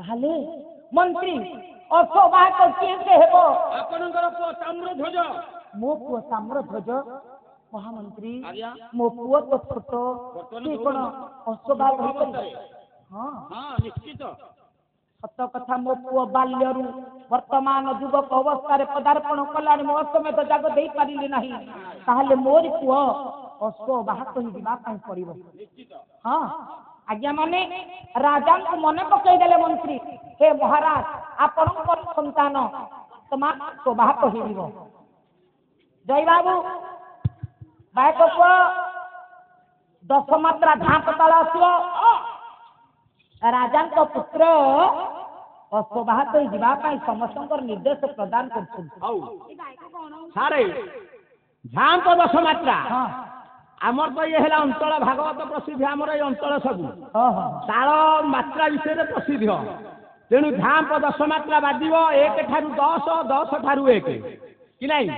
ताहले मंत्री अश्ववाहक किए से हेबो आपनकर पुओ ताम्रध्वज मो पुओ ताम्रध्वज महामंत्री मो पुओ तो छोटो से कोन अश्ववाहक होइतरे हां हां निश्चित सत कथा मो पुओ बाल्यरू वर्तमान युवक अवस्था पदार्पण कलानी मो समय तो जाग दे पारिली नहीं ताहले मोर पुओ अश्ववाहक होइबा पई पड़िबो हां आज्ञा माने राजा को मने पकई देले मंत्री हे महाराज आपन संतान तमा अश्ववाहक होइबो जय बाबू बायक पुओ 10 मात्रा झाप तळ आसियो राजा पुत्र अश्ववाहक होइबा पई समस्त निर्देश प्रदान करछन सारे झाप 10 मात्रा हां आमर तो ये है अंचल भागवत प्रसिद्ध आमर ये अंचल सब ताल मात्रा विषय प्रसिद्ध तेणु झाप 10 मात्रा बाजिब 1 ठारू 10 10 ठारू 1 कि नहीं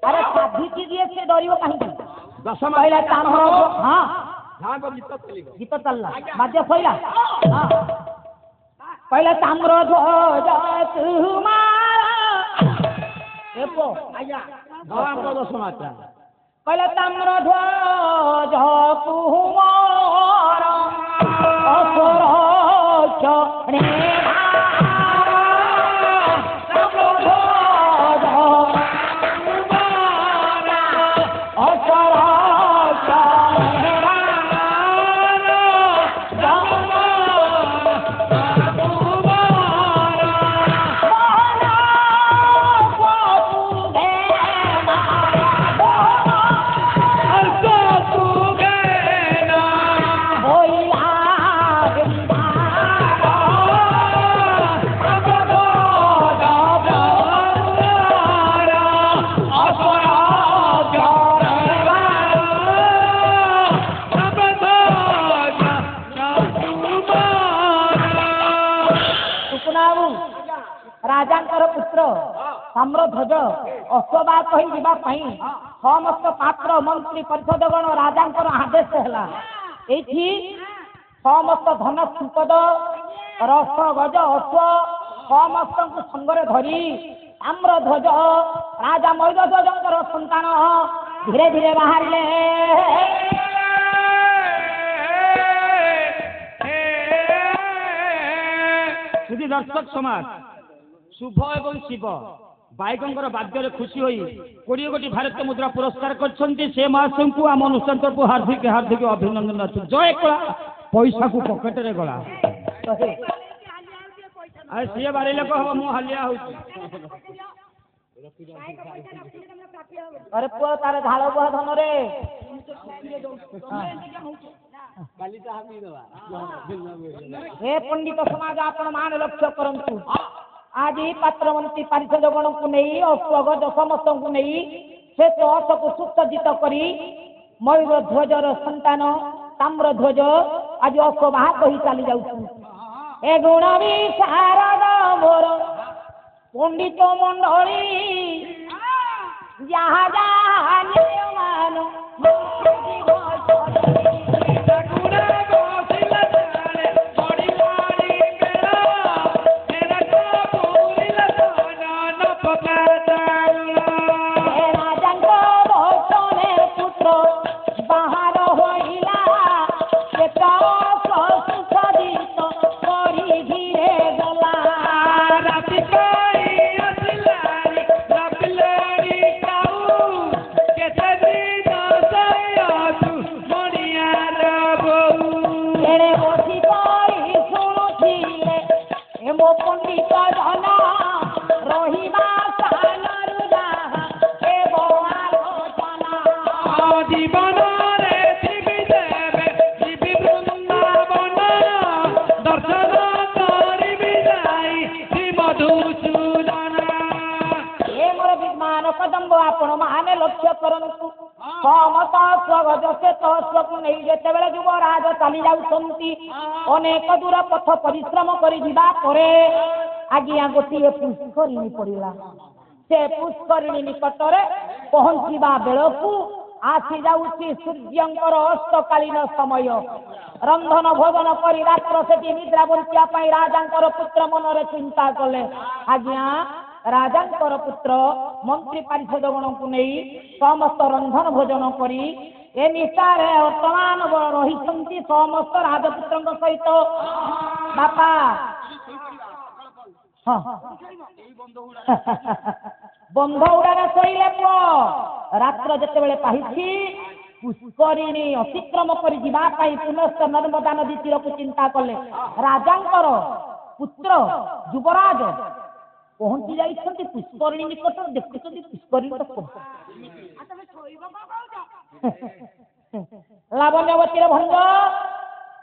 अरे शादी कीजिए से डरियो कहीं 10 पहला ताम्र हां झाप गीत चलला बाजे सइला हां पहला ताम्र ध्वज तुम्हारा देखो आया झाप 10 मात्रा पहला ताम्र ध्वज तुम्हारा असुर चणे राजांकर पुत्र ताम्रध्वज अश्ववाहक होइबा पई समस्त पात्र मंत्री परिषदगण राजांकर आदेश हैला एठी समस्त धन संपद रस गज अश्व समस्त संगरे धरी ताम्रध्वज राजा मैदध्वजंकर संतान धीरे धीरे बाहरिले सुधी दर्शक समाज शुभ एवं शिव बाइकंकर बाद्य खुशी होई 20 कोटी भारतीय मुद्रा पुरस्कार करछन्ती से महाशय को आम अनुष्ठान तरफ हार्दिक हार्दिक अभिनंदन अच्छु जय कला पैसा को पकेट रे गला अरे सी बारे लोक हम मु हालिया हो अरे पुआ तारे झाल बुहा धन रे हे पंडित समाज आपण मान लक्ष्य करंतु आज पात्र मंत्री पारिषदगण को नहीं अश्वगज समस्त को नहीं से अश को सुसज्जित करी मयूर ध्वजर संतान ताम्रध्वज आज अश्ववाहक ही चली जाऊ ए गुण विशारद मोर पंडित मंडली जहाँ जहाँ मान জীবন রে জীবি দেবে জীবি বৃন্দাবন କରନ୍ତୁ ସମସ୍ତ ସ୍ୱଗଜ ଶ୍ଵେତ ଅଶ୍ୱକୁ ନେଇ ଯେତେବେଳେ ଯୁବରାଜ ଚାଲି ଯାଉଛନ୍ତି ଅନେକ ଦୂର ପଥ ପରିଶ୍ରମ କରି ଯିବା ପରେ ଆଜ୍ଞା ଗୋଟିଏ ପୁଷ୍କରିଣୀ ପଡ଼ିଲା। ସେ ପୁଷ୍କରିଣୀ ନିକଟରେ ପହଞ୍ଚିବା ବେଳକୁ ଆସି ଯାଉଛି ସୂର୍ଯ୍ୟଙ୍କର ଅସ୍ତକାଳୀନ ସମୟ। ରନ୍ଧନ ଭୋଜନ କରି ରାତ୍ର ସେଠି ନିଦ୍ରା ବଞ୍ଚିବା ପାଇଁ ରାଜାଙ୍କର ପୁତ୍ର ମନରେ ଚିନ୍ତା କଲେ। ଆଜ୍ଞା ରାଜାଙ୍କର ପୁତ୍ର ମନ୍ତ୍ରୀ ପାରିଷଦ ଗଣଙ୍କୁ ନେଇ ସମସ୍ତ ରନ୍ଧନ ଭୋଜନ କରି ଏ ନିଶାରେ ବର୍ତ୍ତମାନ ରହିଛନ୍ତି ସମସ୍ତ ରାଜପୁତ୍ରଙ୍କ ସହିତ। ବାପା ବନ୍ଧ ଉଡ଼ାରେ ଶୋଇଲେ ପୁଅ। ରାତ୍ର ଯେତେବେଳେ ପାହିଛି ପୁଷ୍କରିଣୀ ଅତିକ୍ରମ କରି ଯିବା ପାଇଁ ପୁନଶ୍ଚ ନର୍ମଦା ନଦୀ ତୀରକୁ ଚିନ୍ତା କଲେ। ରାଜାଙ୍କର ପୁତ୍ର ଯୁବରାଜ ପହଞ୍ଚି ଯାଇଛନ୍ତି ପୁଷ୍କରିଣୀ ନିକଟରେ। ଦେଖୁଛନ୍ତି ପୁଷ୍କରିଣୀର ଲାବଣ୍ୟବତୀର ଭଞ୍ଜ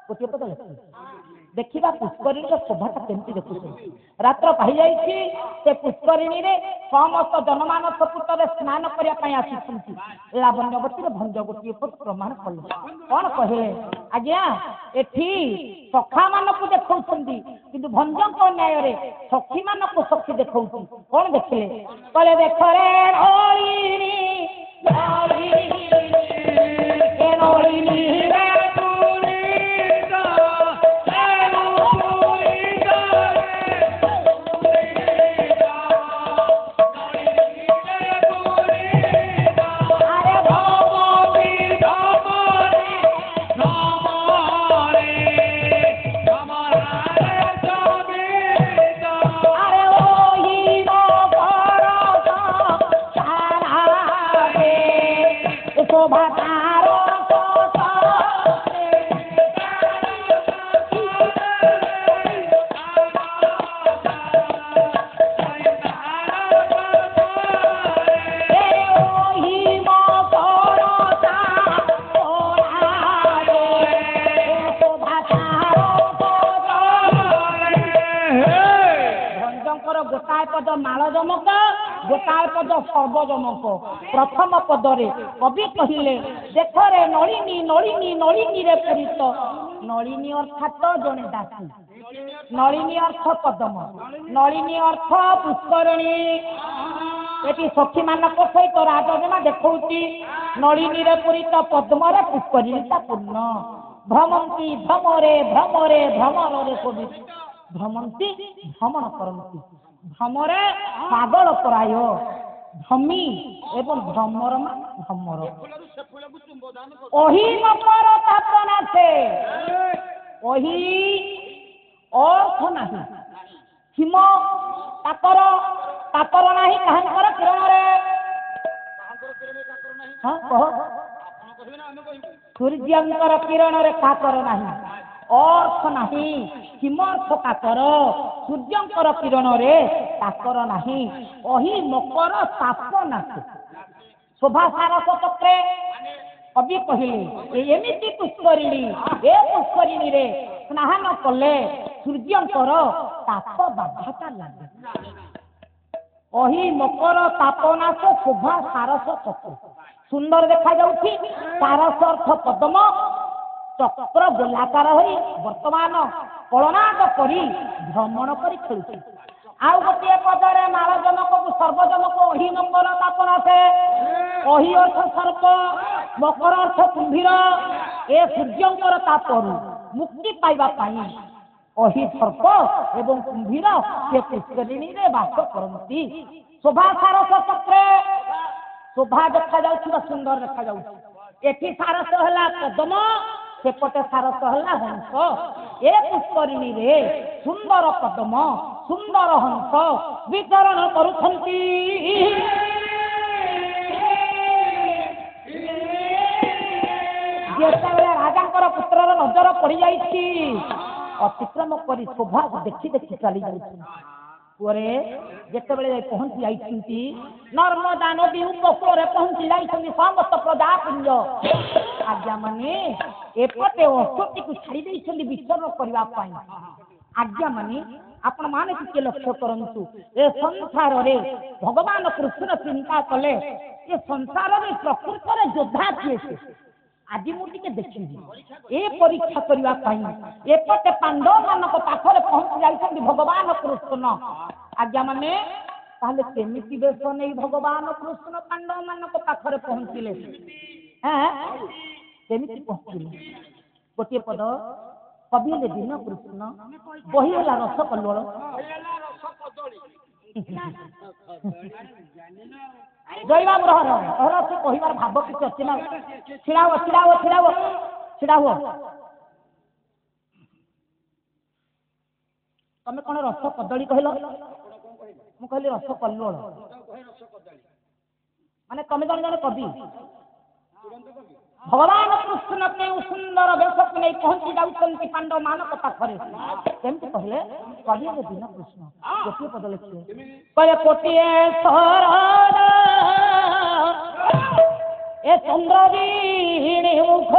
ଗୋଟିଏ ପଦ ଦେଖିବା ପୁଷ୍କରିଣୀର ଶୋଭାଟା କେମିତି ଦେଖୁଛନ୍ତି। ରାତ୍ର ପାହିଯାଇଛି ସେ ପୁଷ୍କରିଣୀରେ ସମସ୍ତ ଜନମାନସ ପୁଟରେ ସ୍ନାନ କରିବା ପାଇଁ ଆସିଛନ୍ତି। ଲାବଣ୍ୟବତୀର ଭଞ୍ଜ ଗୋଟିଏ ପଦ ପ୍ରମାଣ କଲେ। କଣ କହିଲେ? ଆଜ୍ଞା ଏଠି ସଖାମାନଙ୍କୁ ଦେଖାଉଛନ୍ତି କିନ୍ତୁ ଭଞ୍ଜଙ୍କ ନ୍ୟାୟରେ ସଖୀମାନଙ୍କୁ ସଖୀ ଦେଖାଉଛି। କଣ ଦେଖିଲେ? କହିଲେ ଦେଖରେ ମାଳ ଜମକ ଗୋଟାଏ ପଦ ସର୍ବଜମକ। ପ୍ରଥମ ପଦରେ କବି କହିଲେ ଦେଖରେ ନଳିନୀ ନଳିନୀ ନଳିନୀରେ ପୂରିତ। ନଳିନୀ ଅର୍ଥାତ ଜଣେ ଦାସୀ, ନଳିନୀ ଅର୍ଥ ପଦମ, ନଳିନୀ ଅର୍ଥ ପୁଷ୍କରିଣୀ। ଏଠି ସଖୀମାନଙ୍କ ସହିତ ରାଜଜେମା ଦେଖଉଛି ନଳିନୀରେ ପୂରିତ ପଦ୍ମରେ ପୁଷ୍କରିଣୀଟା ପୂର୍ଣ୍ଣ। ଭ୍ରମନ୍ତି ଭ୍ରମରେ ଭ୍ରମରେ ଭ୍ରମରରେ କବି ଭ୍ରମନ୍ତି ଭ୍ରମଣ କରନ୍ତି। ଭ୍ରମରେ ପାଗଳ ପ୍ରାୟ ଭ୍ରମି ଏବଂ ଭ୍ରମର ଭ୍ରମର ଅହି ମକର ତାପନା ସେ ଅହି ଅର୍ଥ ନାହିଁ ହିମ କାକର କାକର ନାହିଁ କାହାଙ୍କର କିରଣରେ। ହଁ କହ ସୂର୍ଯ୍ୟଙ୍କର କିରଣରେ କାକର ନାହିଁ, ଅର୍ଥ ନାହିଁ ହିମର୍ଥ କାକର, ସୂର୍ଯ୍ୟଙ୍କର କିରଣରେ କାକର ନାହିଁ। ଅହି ମକର ତାପ ନାଶେ ଶୋଭା ସାରସ ଚକ୍ରେ କବି କହିଲେ ଏମିତି ପୁଷ୍କରିଣୀ, ଏ ପୁଷ୍କରିଣୀରେ ସ୍ନାନ କଲେ ସୂର୍ଯ୍ୟଙ୍କର ତାପ ବାଧାଟା ଲାଗେ। ଅହି ମକର ତାପନାଶ ଶୋଭା ସାରସ ଚକ୍ର ସୁନ୍ଦର ଦେଖାଯାଉଛି। ସାରସ ଅର୍ଥ ପଦ୍ମ, ଚକ୍ର ଗୋଲାକାର ହୋଇ ବର୍ତ୍ତମାନ କଳନାଦ କରି ଭ୍ରମଣ କରି ଖେଳୁଛି। ଆଉ ଗୋଟିଏ ପଦରେ ମାଳ ଜନକକୁ ସର୍ବଜନକ ଅହି ମକର ତାପନାଶେ। ଅହି ଅର୍ଥ ସର୍ପ, ମକର ଅର୍ଥ କୁମ୍ଭୀର। ଏ ସୂର୍ଯ୍ୟଙ୍କର ତାପରୁ ମୁକ୍ତି ପାଇବା ପାଇଁ ଅହି ସର୍ପ ଏବଂ କୁମ୍ଭୀର ସେ ପୁଷ୍କରିଣୀରେ ବାସ କରନ୍ତି। ଶୋଭା ସାରସ ଚକ୍ରେ ଶୋଭା ଦେଖାଯାଉଛି ବା ସୁନ୍ଦର ଦେଖାଯାଉଛି। ଏଠି ସାରସ ହେଲା ପଦ୍ମ, ସେପଟେ ସାରସ ହେଲା ହଂସ। ଏ ପୁଷ୍କରିଣୀରେ ସୁନ୍ଦର ପଦ୍ମ ସୁନ୍ଦର ହଂସ ବିଚରଣ କରୁଛନ୍ତି। ଯେତେବେଳେ ରାଜାଙ୍କର ପୁତ୍ରର ନଜର ପଡ଼ିଯାଇଛି ଅତିକ୍ରମ କରି ଶୋଭାକୁ ଦେଖି ଦେଖି ଚାଲି ଯାଉଛନ୍ତି। ପରେ ଯେତେବେଳେ ପହଞ୍ଚି ଯାଇଛନ୍ତି ନର୍ମଦା ନଦୀ ଉପକୂଳରେ ପହଞ୍ଚି ଯାଇଛନ୍ତି ସମସ୍ତ ପ୍ରଜାପୁଞ୍ଜ। ଆଜ୍ଞା ମାନେ ଏପଟେ ଅଶ୍ୱତୀକୁ ଛାଡ଼ି ଦେଇଛନ୍ତି ବିଚରଣ କରିବା ପାଇଁ। आज्ञा माने आपण माने टिके लक्ष्य करंतु ए संसार रे भगवान कृष्ण चिंता कले ए संसार रे प्रकृत रे योद्धा किए से आज मु टिके देखिबी ए परीक्षा करबा पई एपटे पांडव मानक पाखरे पहुंच जाइछन भगवान कृष्ण आज्ञा माने ताले केमिति बेश नै भगवान कृष्ण पांडव मानक पाखरे पहुंचिले हैं केमिति पहुंचिले गोटे पद कवि ले दिन कृष्ण बहिला रस कल्लोल जय बाबू रह से कहिबार भाव किछ अछि ना छिड़ाओ तमे कोन रस कदली कहलो मु कहली रस कल्लोल माने तमे जने कवि भगवान कृष्ण के सुंदर वेश नहीं पहुंची जाउछन्ति पांडव मानक पाखरे केमति कहले कवि दिन कृष्ण गोटे पद लिखिए कहे कोटिए शरण ए चंद्रवीणी मुख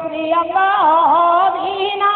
प्रियंगा वीणा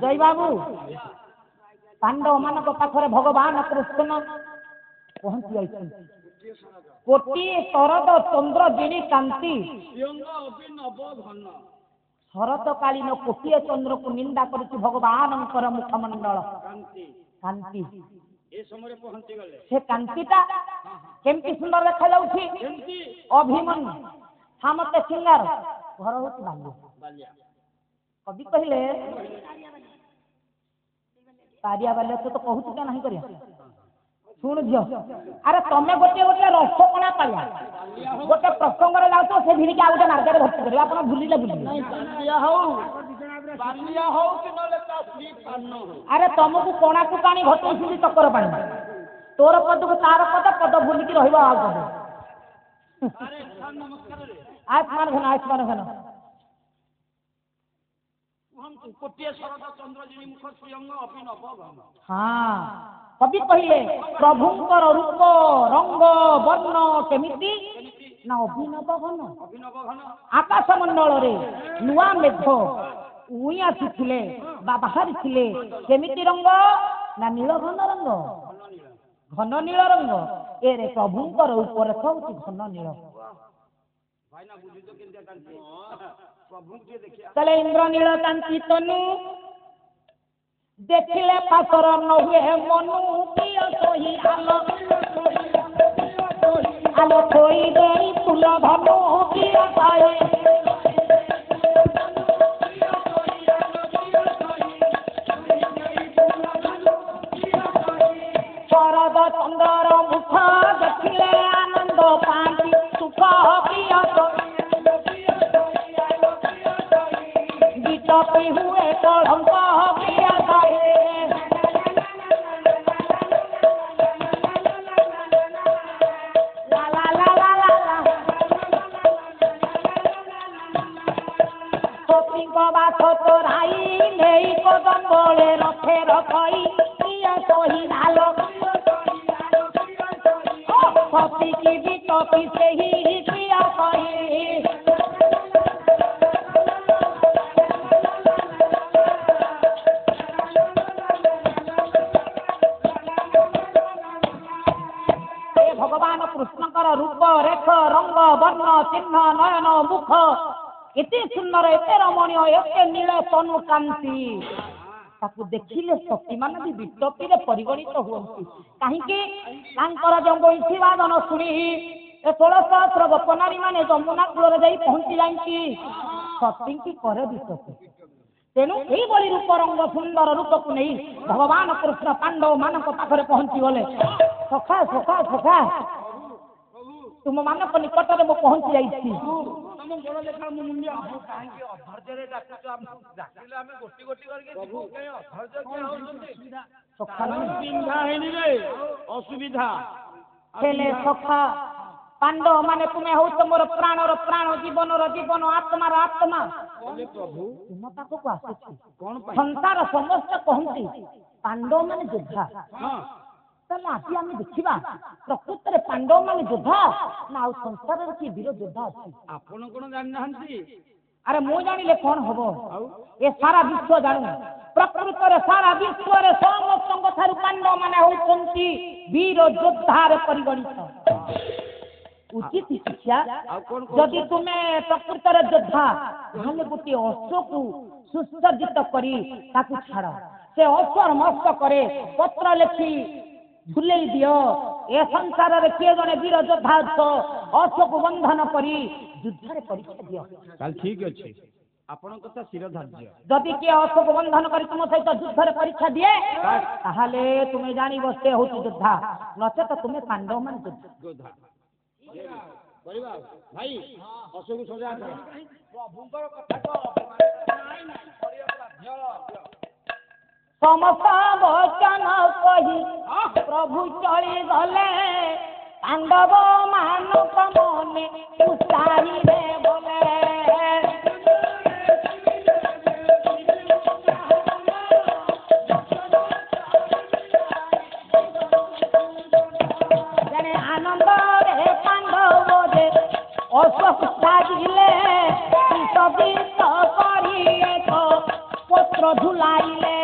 जय बाबू पांडव मानक पाखरे भगवान कृष्ण पहुंची जाइछन्ति कोटि शरद चंद्र गिणी कांति शरद कालीन कोटिए चंद्र को निंदा करिछि भगवान मुखमंडल कांति ए समय पहुंची गले से कांतिटा केमति सुंदर देखा जाउछि अभिमन्यु हमते सिंगार घर होछि बाल्य कवि कहले कारिया बाल्य तो कहूँ क्या नहीं करिया शुण झील अरे तमें गोटे गोटे रसकणा पाया गोटे प्रसंग जाऊ से भिड़िकी आ गए मार्गेट भर्ती कर आप भूलिले अरे तुमको कणा को पानी घटई चक्कर पानी तोर पद को तार पद पद भूलिकी रहा आयुष्मान घन आयुष्मान घन हाँ कवि कहले प्रभुंकर रूप रंग वर्ण केमिति ना अभिनव घन आकाश मंडल रे नुआ मेघ उई आसीथिले बा बाहरी थिले केमिति रंग ना नील घन रंग घन नील रंग ए रे प्रभुंकर ऊपर होउछि घन नील चले इंद्र नील कांति तनु देखिले पासर न हुए मनु किय सोही आलो कोई गई फूल धनु किय पाए शरद चंद्र मुख देखिले आनंद पांति सुख କଳଙ୍କ ପ୍ରିୟ ସହେ ସତୀଙ୍କ ବାସ ତୋରାଇ ନେଇ କଦମ୍ବଳେ ରଥେ ରଖଇ ପ୍ରିୟ ସହି ଢାଲ ସତୀ କି ବି ତପି ସେହି ପ୍ରିୟ ସହି ଭଗବାନ କୃଷ୍ଣଙ୍କର ରୂପ ରେଖ ରଙ୍ଗ ବର୍ଣ୍ଣ ଚିହ୍ନ ନୟନ ମୁଖ ଏତେ ସୁନ୍ଦର ଏତେ ରମଣୀୟ ଏତେ ନୀଳ ତନୁ କାନ୍ତି ତାକୁ ଦେଖିଲେ ସତୀମାନେ ବି ବିଟପିରେ ପରିଗଣିତ ହୁଅନ୍ତି କାହିଁକି ତାଙ୍କର ଯେଉଁ ବଇଁଶୀ ବାଦନ ଶୁଣି ଏ 16 ଗୋପନାରୀ ମାନେ ଯମୁନା କୂଳରେ ଯାଇ ପହଞ୍ଚି ଯାଇକି ସତୀଙ୍କି କରେ ବିଟପି ତେଣୁ ଏଇଭଳି ରୂପ ରଙ୍ଗ ସୁନ୍ଦର ରୂପକୁ ନେଇ ଭଗବାନ କୃଷ୍ଣ ପାଣ୍ଡବ ମାନଙ୍କ ପାଖରେ ପହଞ୍ଚି ଗଲେ ସଖା ସଖା ସଖା ତୁମ ମାନଙ୍କ ନିକଟରେ ମୁଁ ପହଞ୍ଚି ଯାଇଛି ଅସୁବିଧା ହେଲେ ସଖା ପାଣ୍ଡବ ମାନେ ତୁମେ ହଉଛ ମୋର ପ୍ରାଣର ପ୍ରାଣ ଜୀବନର ଜୀବନ ଆତ୍ମାର ଆତ୍ମା ତୁମ ପାଖକୁ ଆସୁଛି ସଂସାର ସମସ୍ତେ କହନ୍ତି ପାଣ୍ଡବ ମାନେ ଯୋଦ୍ଧା ତାହେଲେ ଆଜି ଆମେ ଦେଖିବା ପ୍ରକୃତରେ ପାଣ୍ଡବ ମାନେ ଯୋଦ୍ଧା ନା ଆଉ ସଂସାରରେ କିଏ ବୀର ଯୋଦ୍ଧା ଅଛି ଆପଣ କଣ ଜାଣିନାହାନ୍ତି ଆରେ ମୁଁ ଜାଣିଲେ କଣ ହବ ଏ ସାରା ବିଶ୍ୱ ଜାଣୁ ପ୍ରକୃତରେ ସାରା ବିଶ୍ୱରେ ସମସ୍ତଙ୍କ ଠାରୁ ପାଣ୍ଡବ ମାନେ ହଉଛନ୍ତି ବୀର ଯୋଦ୍ଧାରେ ପରିଗଣିତ ଉଚିତ ଶିକ୍ଷା ଯଦି ତୁମେ ପ୍ରକୃତରେ ଯୋଦ୍ଧା ତାହେଲେ ଗୋଟିଏ ଅଶ୍ୱକୁ ସୁସଜ୍ଜିତ କରି ତାକୁ ଛାଡ଼ ସେ ଅଶ୍ୱର ମସ୍ତକରେ ପତ୍ର ଲେଖି ଝୁଲେଇ ଦିଅ ଏ ସଂସାରରେ କିଏ ଜଣେ ବୀର ଯୋଦ୍ଧା ଅଛ ଅଶ୍ୱକୁ ବନ୍ଧନ କରି ଯୁଦ୍ଧରେ ପରୀକ୍ଷା ଦିଅ ତାହେଲେ ଠିକ ଅଛି ଆପଣଙ୍କ କଥା ଶିରଧାର୍ଯ୍ୟ ଯଦି କିଏ ଅଶ୍ୱକୁ ବନ୍ଧନ କରି ତୁମ ସହିତ ଯୁଦ୍ଧରେ ପରୀକ୍ଷା ଦିଏ ତାହେଲେ ତୁମେ ଜାଣିବ ସେ ହଉଛି ଯୋଦ୍ଧା ନଚେତ ତୁମେ ପାଣ୍ଡବ ମାନେ ଯୋଦ୍ଧା ଭାଇ ଅଶୋକ ସଜା ପ୍ରଭୁଙ୍କର କଥା ସମସ୍ତ ବଚନ କହି ପ୍ରଭୁ ଚଳି ଗଲେ ପାଣ୍ଡବ ମାନଙ୍କ ମନେ ଉତ୍ସାହିରେ ବୋଲେ ଜଣେ ଆନନ୍ଦରେ ପାଣ୍ଡବ ଯେ ଅଶ୍ୱ ସାଜିଲେ ସବିତ କରି ଏକ ପତ୍ର ଝୁଲାଇଲେ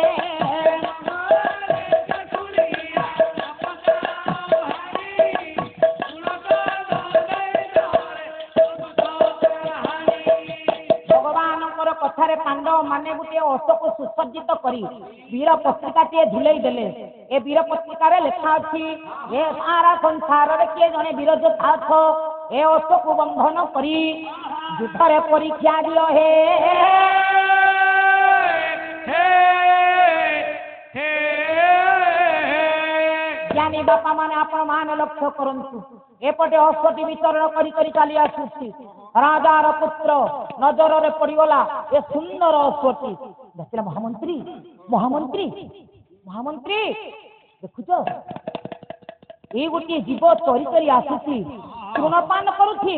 କଥାରେ ପାଣ୍ଡବ ମାନେ ଗୋଟିଏ ଅଶ୍ୱକୁ ସୁସଜ୍ଜିତ କରି ବୀର ପତ୍ରିକାଟିଏ ଝୁଲେଇ ଦେଲେ ଏ ବୀର ପତ୍ରିକାରେ ଲେଖା ଅଛି ଏ ସାରା ସଂସାରରେ କିଏ ଜଣେ ବୀର ଯୋଦ୍ଧା ଅଛ ଏ ଅଶ୍ୱକୁ ବନ୍ଧନ କରି ଯୁଦ୍ଧରେ ପରୀକ୍ଷା ଦିଅ ହେ ଜ୍ଞାନୀ ବାପା ମାନେ ଆପଣ ମାନେ ଲକ୍ଷ୍ୟ କରନ୍ତୁ ଏପଟେ ଅଶ୍ୱଟି ବିଚରଣ କରି କରି ଚାଲି ଆସୁଛି ରାଜାର ପୁତ୍ର ନଜରରେ ପଡିଗଲା ଏ ସୁନ୍ଦର ଅଶ୍ୱଟି ଦେଖିଲେ ମହାମନ୍ତ୍ରୀ ମହାମନ୍ତ୍ରୀ ମହାମନ୍ତ୍ରୀ ଦେଖୁଛ ଏଇ ଗୋଟିଏ ଜୀବ ଚରି କରି ଆସୁଛି ତୃଣପାନ କରୁଛି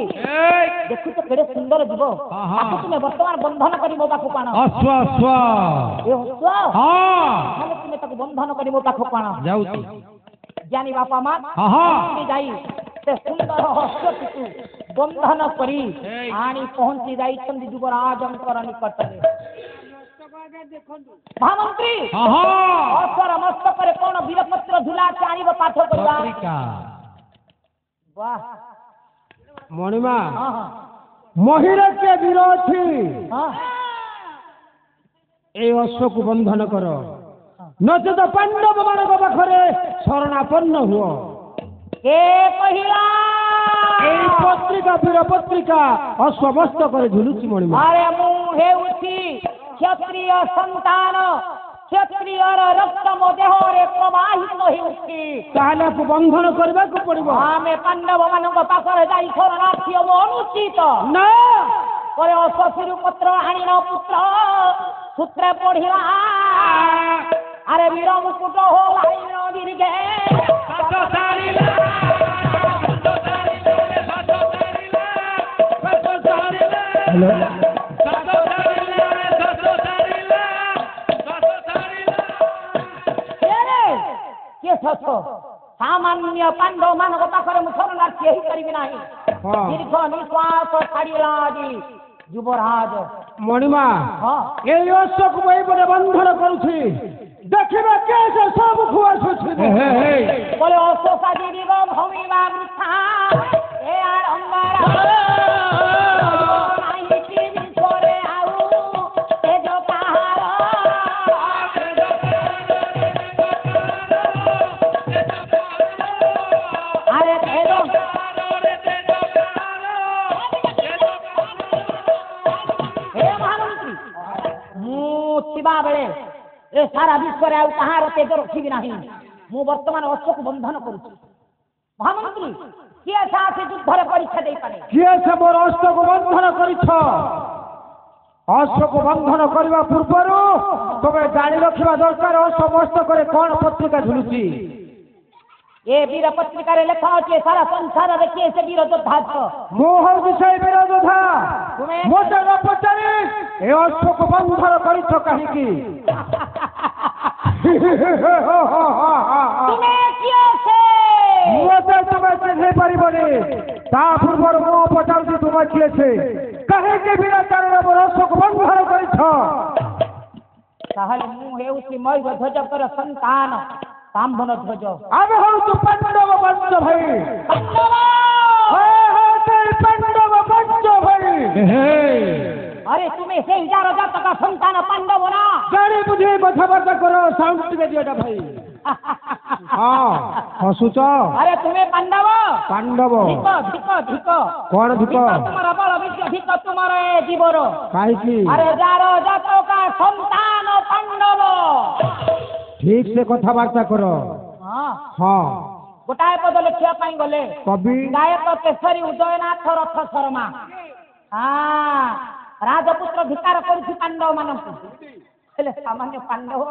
ଦେଖୁଛ କେଡେ ସୁନ୍ଦର ଜୀବ ତାକୁ ତୁମେ ବର୍ତ୍ତମାନ ବନ୍ଧନ କରି ମୋ ପାଖକୁ ଆଣ ତାହେଲେ ତୁମେ ତାକୁ ବନ୍ଧନ କରି ମୋ ପାଖକୁ ଆଣ ଯାଉଛି ଜ୍ଞାନୀ ବାପା ମା ଯାଇ ସେ ସୁନ୍ଦର ଅଶ୍ୱଟିକୁ ବନ୍ଧନ କରି ଆଣି ପହଞ୍ଚି ଯାଇଛନ୍ତି ଯୁବରାଜଙ୍କର ନିକଟରେ ମହାମନ୍ତ୍ରୀ ଅଶ୍ୱର ମସ୍ତକରେ କଣ ବୀରପତ୍ର ଝୁଲା ଆଣିବ ପାଠ କରିବା ବାହ ମଣିମା ମହିଳା କିଏ ବୀର ଅଛି এই অশ্বକୁ ବନ୍ଧନ କର ନଚେତ ପାଣ୍ଡବ ମାନଙ୍କ ପାଖରେ ଶରଣାପନ୍ନ ହୁଅ কে কহিলা এই পত্রিকা বীর পত্রিকা অশ্বমস্তকরে ঝুলুছি মণিমা আরে মু হেউছি ক্ষত্রিয় সন্তান ক্ষত্রিয়র রক্ত মো দেহরে প্রবাহিত হেউছি তাহলে বন্ধন କରିବାକୁ ପଡିବ ଆମେ ପାଣ୍ଡବ ମାନଙ୍କ ପାଖରେ ଯାଇ ଶରଣାର୍ଥୀ ହବ ଅନୁଚିତ ନା ପରେ ଅଶ୍ୱରୁ ପତ୍ର ଆଣିନ ପୁତ୍ର সূত্রে পড়িলা আরে বীর মুকুট হলাই নদীর গে সামান্য পাণ্ডব ମାନଙ୍କ ପାଖରେ ମୁଁ ଶରଣାର୍ଥୀ ହେଇପାରିବି ନାହିଁ ଦୀର୍ଘ ନିଶ୍ୱାସ ଛାଡ଼ିଲା ଆଜି ଯୁବରାଜ ମଣିମା ହଁ এই অশ্বକୁ ଏଇପଟେ ବନ୍ଧନ କରୁଛି ଦେଖିବା କେ ସେ ସବୁକୁ ଆସୁଛି বলে অশোকা জীব ভূমিবা বৃথা এ আর অঙ্গারা ବେଳେ ଏ ସାରା ବିଶ୍ୱରେ ଆଉ କାହାର ତେଜ ରଖିବି ନାହିଁ ମୁଁ ବର୍ତ୍ତମାନ ଅଶ୍ୱକୁ ବନ୍ଧନ କରୁଛି ମହାମନ୍ତ୍ରୀ କିଏ ସେ ଯୁଦ୍ଧରେ ପରୀକ୍ଷା ଦେଇପାରେ କିଏ ସେ ମୋର ଅଶ୍ୱକୁ ବନ୍ଧନ କରିଛ ଅଶ୍ୱକୁ ବନ୍ଧନ କରିବା ପୂର୍ବରୁ ତମେ ଜାଣି ରଖିବା ଦରକାର ଅଶ୍ୱ ମସ୍ତକରେ କ'ଣ ପତ୍ରିକା ଝୁଲୁଛି ଏ ବୀର ପତ୍ରିକାରେ ଲେଖା ଅଛି ସାରା ସଂସାରରେ କିଏ ସେ ବୀର ଯୋଦ୍ଧା ଅଛ ମୁଁ ହଉଛି ସେଇ ବୀର ଯୋଦ୍ଧା ମୋତେ ନ ପଚାରି ଏ ଅଶ୍ୱକୁ ବନ୍ଧନ କରିଛ କାହିଁକି ତୁମେ କିଏ ସେ ମୋତେ ତୁମେ ଚିହ୍ନି ପାରିବନି ତା ପୂର୍ବରୁ ମୁଁ ପଚାରୁଛି ତୁମେ କିଏ ସେ କାହିଁକି ବୀର ଚାରଣ ମୋର ଅଶ୍ୱକୁ ବନ୍ଧନ କରିଛ ତାହେଲେ ମୁଁ ହେଉଛି ମୟୂର ଧ୍ୱଜଙ୍କର ସନ୍ତାନ କାମ୍ଭନ ଧ୍ୱଜ ଆମେ ହଉଛୁ ପାଣ୍ଡବ ବଂଶ ଭାଇ ପାଣ୍ଡବ ପାଣ୍ଡବ ବଂଶ ଭାଇ আরে তুমি সেই যার জাতক সন্তান পাণ্ডব না জানি বুঝি কথাবার্তা করো সাউন্ড টিকে দিও এটা ভাই হ্যাঁ হসুচ আরে তুমি পাণ্ডব পাণ্ডব ধিক ধিক ধিক কোন ধিক তোমার বল বিদ্যা ধিক তোমার এ জীবর কাহিকি আরে যার জাতক সন্তান পাণ্ডব ঠিক সে কথাবার্তা করো হ্যাঁ হ্যাঁ গোটাଏ পদ লেখিବା ପାଇଁ ଗଲେ কবি ଗାୟକ କେଶରୀ ଉଦୟନାଥ ରଥ ଶର୍ମା ହଁ ରାଜପୁତ୍ର ଧିକାର କରୁଛି ପାଣ୍ଡବ ମାନଙ୍କୁ ହେଲେ ସାମାନ୍ୟ ପାଣ୍ଡବ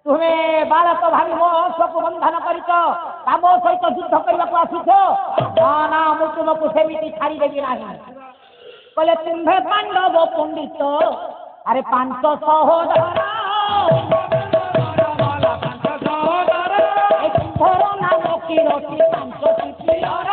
ତୁମେ ବାଳକ ଭାବି ମୋ ଅଶ୍ୱକୁ ବନ୍ଧନ କରିଛ ତା ମୋ ସହିତ ଯୁଦ୍ଧ କରିବାକୁ ଆସିଛ ନା ମୁଁ ତୁମକୁ ସେମିତି ଛାଡ଼ିଦେବି ନାହିଁ କହିଲେ ତୁମ୍ଭେ ପାଣ୍ଡବ ପଣ୍ଡିତ ଆରେ 500 ସହୋଦର ନାମ କିରତି 5ଟି ପିଲର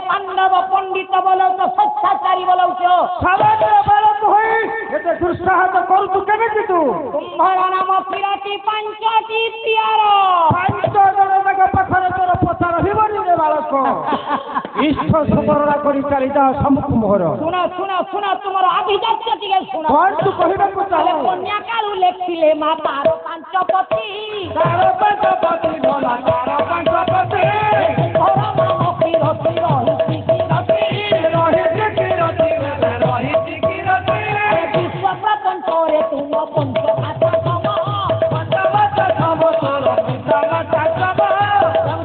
পাণ্ডব পণ্ডিত বলছ স্বেচ্ছাচারী বলছ সামান্য বালক হই এতে দুঃসাহস করছু কেমিতি তু কুম্ভর নাম কিরতি 5টি পিয়ার 5 জনক পাখরে তোর পথা রহিবনি রে বালক ইষ্ট সমরণা করি চালি যা সম্মুখর শুন শুন শুন তোমার আভিজাত্য টিকে শুন কোন তু কহিବାକୁ চাহ কন্যা কালু লেখিলে মাতার পাঞ্চপতি তার পাঞ্চপতি ভোলা তার পাঞ্চপতি কুম্ভর নাম কিরতি রহিতি বিশ্ব প্রপঞ্চরে তুম পঞ্চ ভাষা সম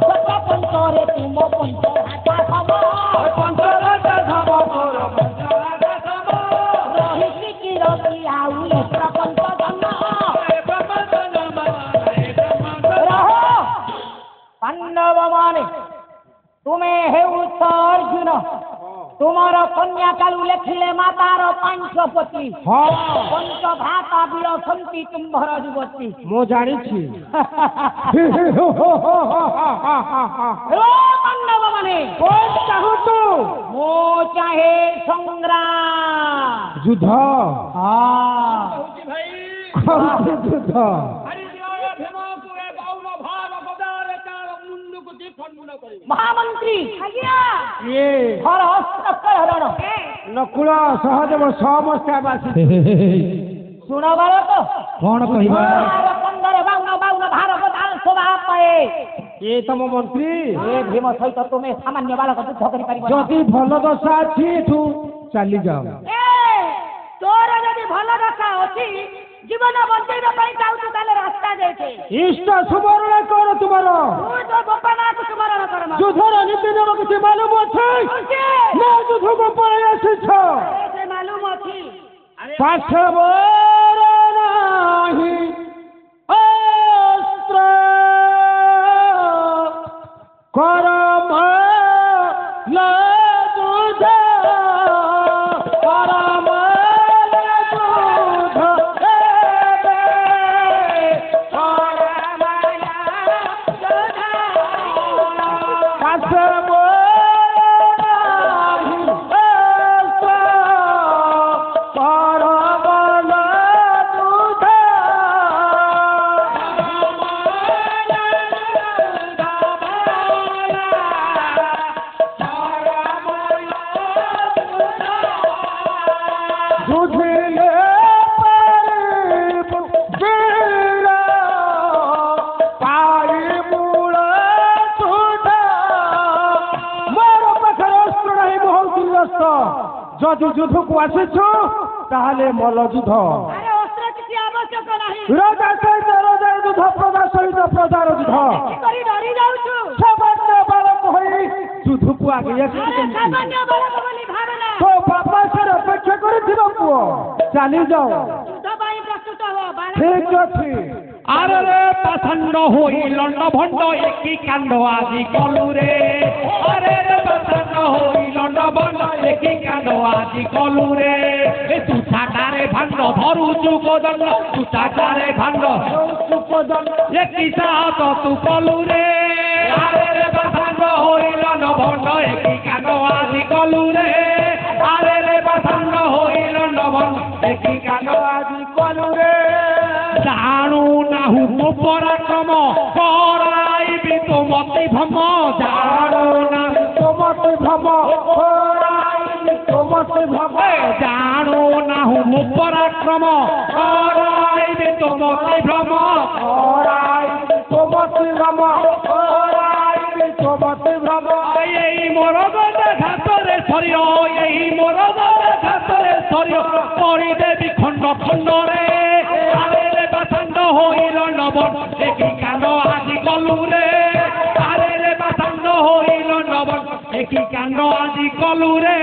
প্রপঞ্চরে তুম পঞ্চ ভাষা সম রহিতি কিরতি আউ প্রপঞ্চ জন্ম রহ পাণ্ডব মানে তুমি হেউছ অর্জুন তোমার কন্যা কালু লেখিলে মাতার পাঞ্চপতি পঞ্চ ভ্রাতা বিরসন্তি তুম্ভর যুবতী ମୁଁ ଜାଣିছি পাণ্ডব মানে কোন চাহুতু মো চাহে সংগ্রাম যুদ্ধ হ্যাঁ কোন যুদ্ধ মহামন্ত্রী ইয়ে ঘর হস্ত নকুল সহদেব সমস্ত বাসী শুণ বালক কোন কহিবা 1552 ভারত দাল শোভা পায়ে এ তম মন্ত্রী এ ভীম সহিত তুমি সামান্য বালক যুদ্ধ করি পারিব যদি ভাল দশা আছে এঠু চালি যাও তোর যদি ভাল দশা ଅଛି জীবন বঞ্চাইবা ପାଇଁ চাହୁଛୁ তাহলে রাস্তা দেখে ইষ্ট সুবর্ণ কর তোমার তুই তো গোপনাথ সুবর্ণ কর্ম যুদ্ধর নীতি নিয়ম কিছু মালুম আছে না? যুদ্ধକୁ পড়ে আসিছ ସେ ମାଲୁମ ଅଛି। ପାଠ ମୋର ନାହିଁ ଅସ୍ତ୍ର କରମ ଯୁଦ୍ଧ କରମ ଯୁଦ୍ଧ ଏବେ ପାଠ ମୋର ନାହିଁ ଅସ୍ତ୍ର କରମ ଯୁଦ୍ଧ ବୁଝିଲେ ପାରିବୁ ବୀର ପାଇ ମୂଳ ତୁଠ ମୋର ପାଖରେ ଅସ୍ତ୍ର ନାହିଁ ମୁଁ ହଉଛି ନିରସ୍ତ ଯଦି ଯୁଦ୍ଧକୁ ଆସିଛୁ ତାହେଲେ ମଲ ଯୁଦ୍ଧ ଆରେ ଅସ୍ତ୍ର କିଛି ଆବଶ୍ୟକ ନାହିଁ। ରଜା ସହିତ ରଜାର ଯୁଦ୍ଧ ପ୍ରଜା ସହିତ ପ୍ରଜାର ଯୁଦ୍ଧ କରି ଡରି ଯାଉଛୁ। ସାମାନ୍ୟ ବାଳକ ହୋଇ ଯୁଦ୍ଧକୁ ଆଗେଇ ଆସିଛୁ ଆରେ କେମିତି? ସାମାନ୍ୟ ବାଳକ ବୋଲି ଭାବନା। ତୋ ବାପା ସାର୍ ଅପେକ୍ଷା କରିଥିବ ପୁଅ ଚାଲି ଯାଅ ଯୁଦ୍ଧ ପାଇଁ ପ୍ରସ୍ତୁତ ହୁଅ। ବାଳକ ଠିକ ଅଛି। আরে রে পাছন্দ হই লন্ড ভন্ড একই কাণ্ড আজি কলু রে আরে রে পাছন্দ হই লন্ড ভন্ড একই কাণ্ড আজি কলু রে এ তুছাটারে ভাণ্ড ধরু যুগদণ্ড তুছাটারে ভাণ্ড একই সাহস তু কলু রে আরে রে পাছন্দ হই লন্ড ভন্ড একই কাণ্ড আজি কলু রে আরে রে পাছন্দ হই লন্ড ভন্ড একই কাণ্ড আজি কলু রে জানো নাহু মো পরাক্রম করাইবি তোমাতে ভ্রম জানো না তোমাতে ভ্রম করাইবি তোমাতে ভ্রম জানো নাহু মো পরাক্রম করাইবি তোমাতে ভ্রম করাইবি তোমাতে ভ্রম করাইবি তোমাতে ভ্রম এই মরগদা ঘাতরে সরিয় এই মরগদা ঘাতরে সরিয় করি দেবী খণ্ড খণ্ড রে আরে রে বাসান্ড হইল নবন একই কাণ্ড আজি কলু রে আরে রে বাসান্ড হইল নবন একই কাণ্ড আজি কলু রে